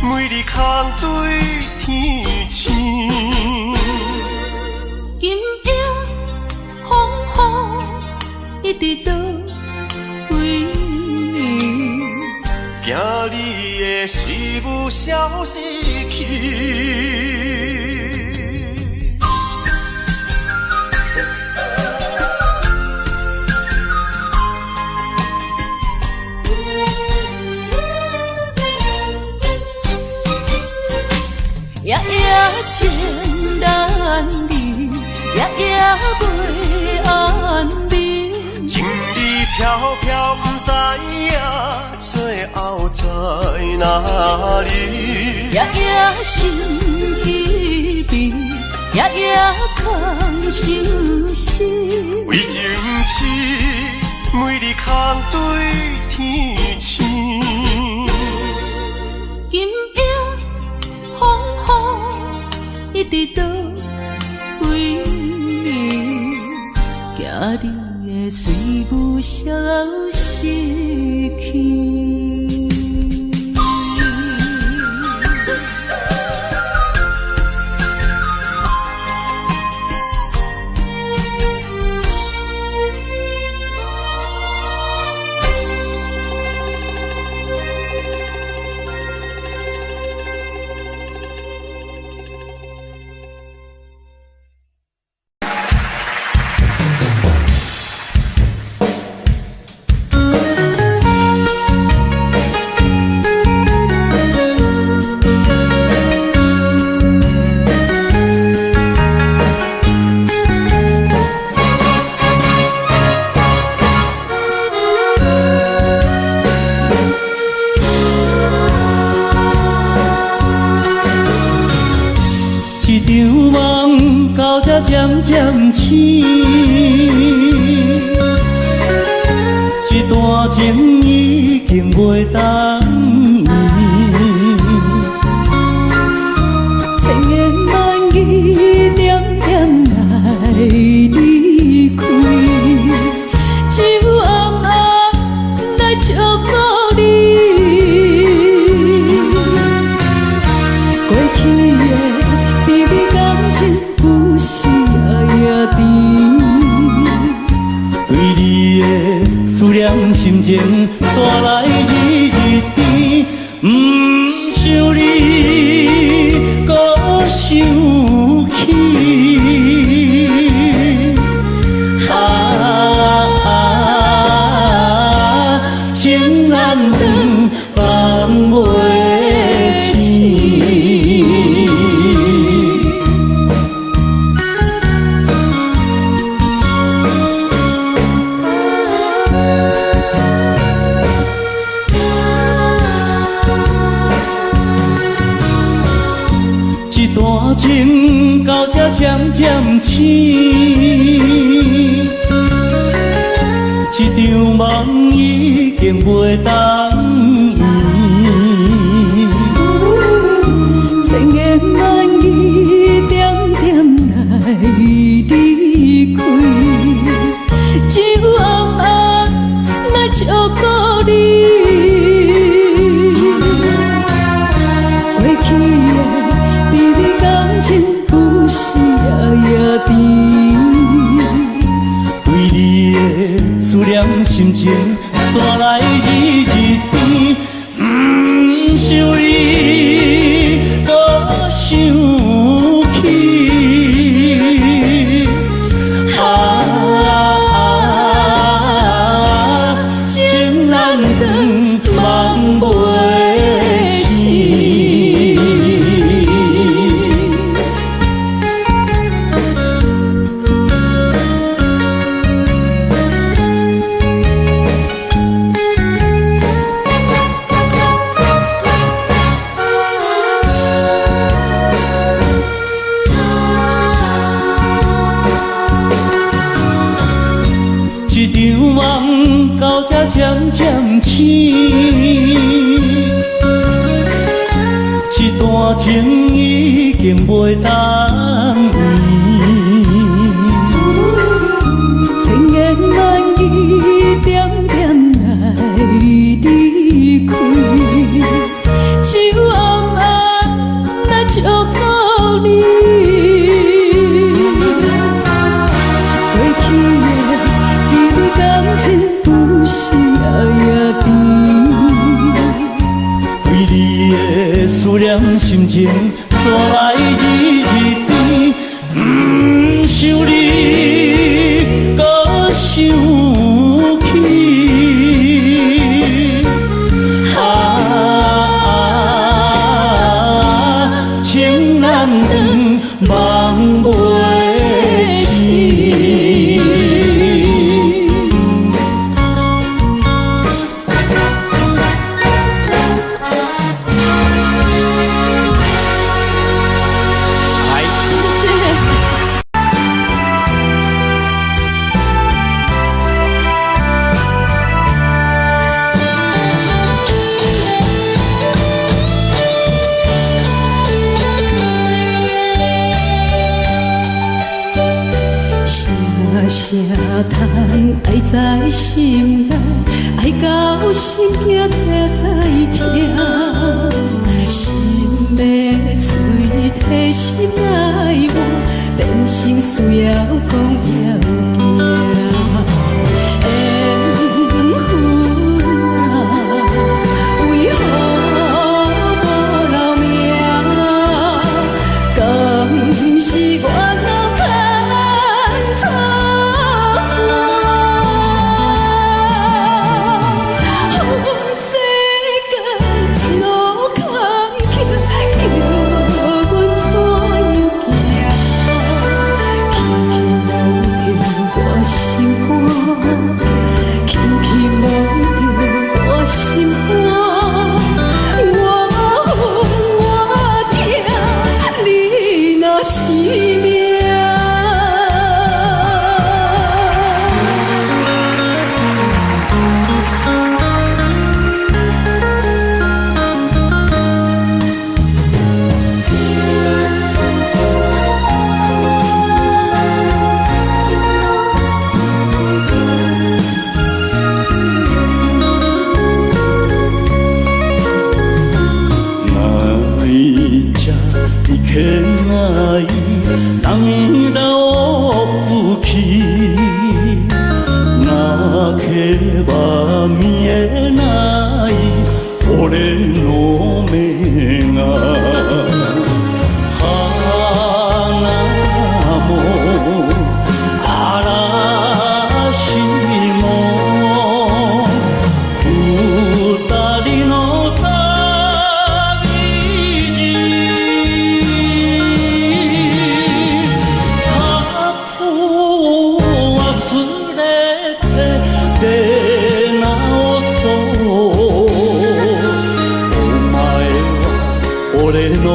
每日空对天星。今夜风雨一直到为暝，惊你的随无消息去。夜夜情难离，夜夜袂安眠。情理飘飘，不知影最后在哪里。夜夜心稀微，夜夜空相思。为情痴，每日空对天星。今夜风雨一直到为暝，惊你的随无消息去。渐渐醒，这段情已经袂当依，千言万语点点来离开，只有暗暗来祝福你。过去的甜蜜感情，有时也甜。对你的思念心情，带来日日甜。到这渐渐醒，一场梦已经袂当圆。千言万语点点来离开，只有暗暗来照顾你。过去的美丽感情，有时夜甜。为你的思念心情，山来日日甜。不想你，搁想起。情难断，梦袂醒。一场梦到这渐渐醒，一段情已经袂当圆。千言万语点点来离开，只有暗暗来照顾你。过去的美丽感情，有时夜甜。为你的思念心情，山来日日甜。不想你，搁想起。情难断，梦袂醒。声叹爱在心内，爱到心惊才痛，心要嘴提心爱我，变成需要讲要行。缘分啊，为何无留名？敢是我脑牵错？俺の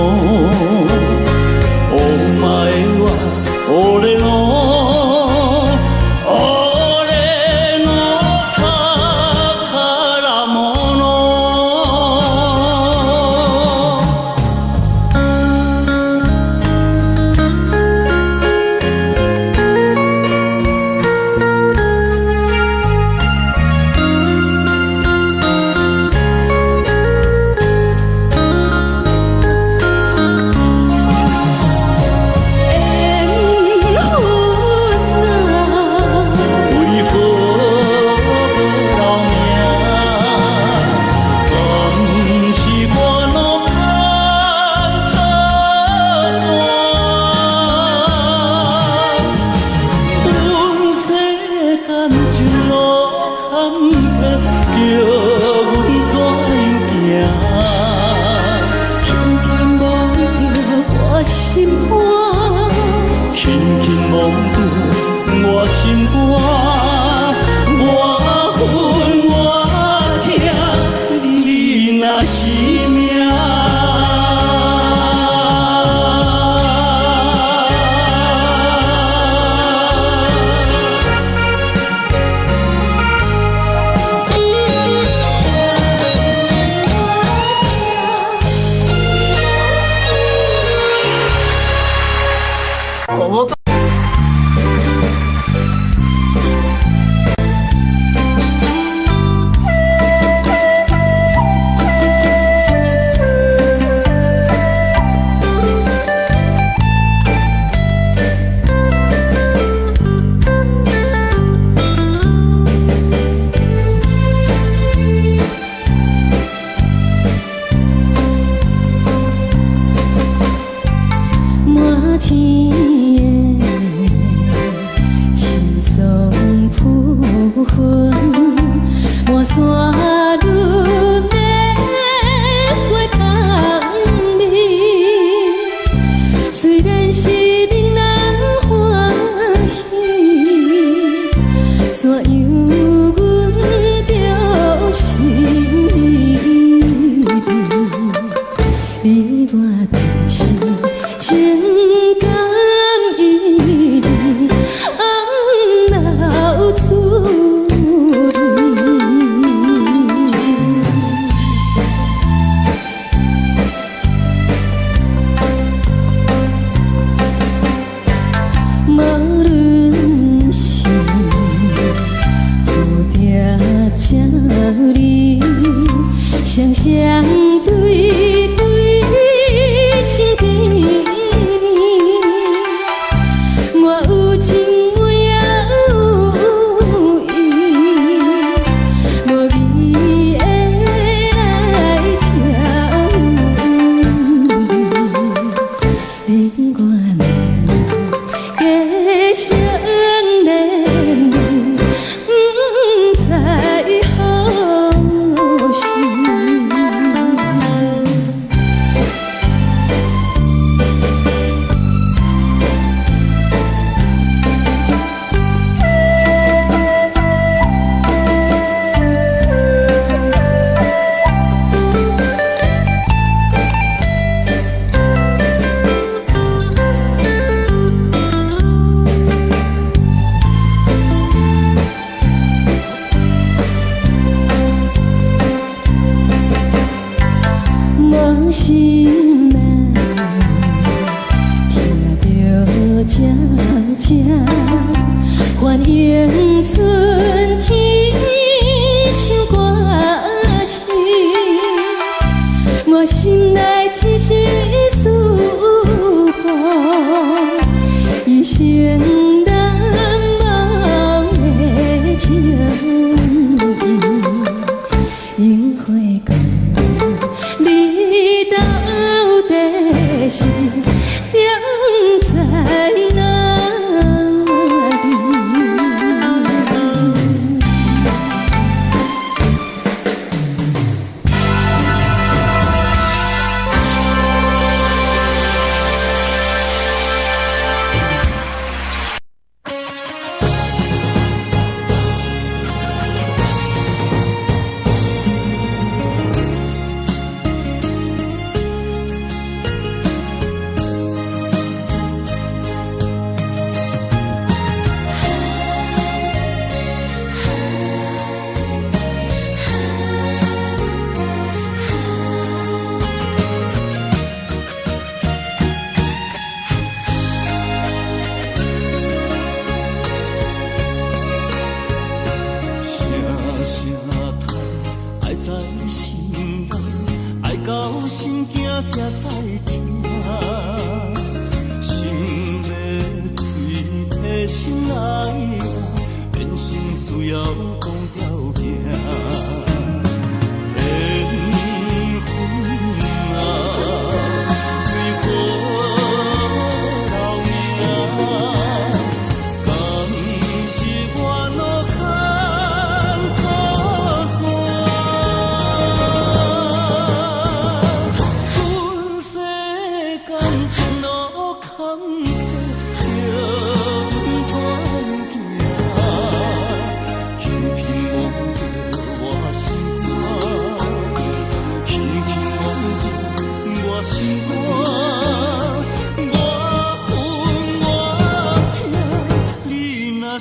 轻轻摸着我心肝，我恨我痛，你若是命。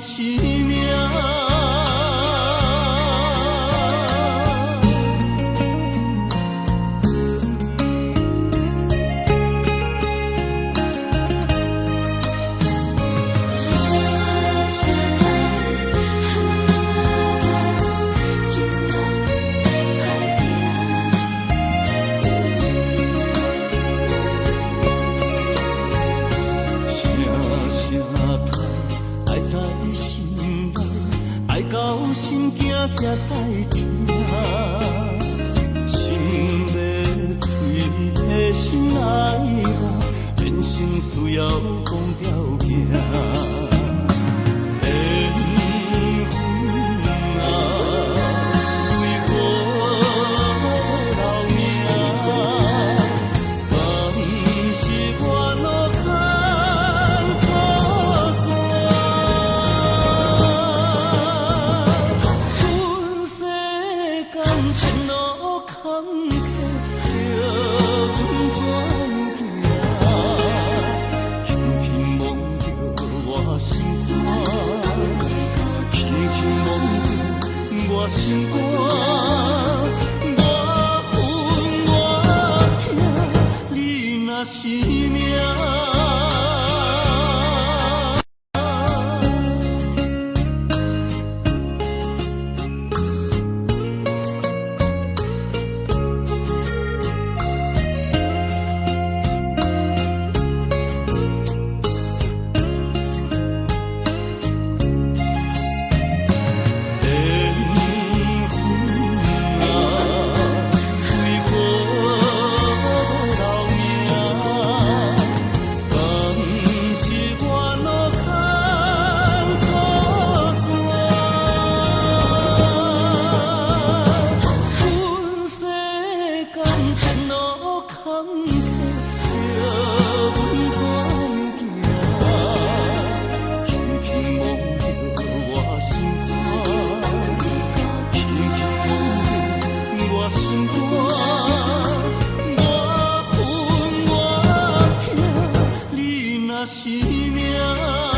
是命。到心惊才知听，心要碎的心爱人，人生需要讲条件。心肝，我恨我痛，你若是命。是命。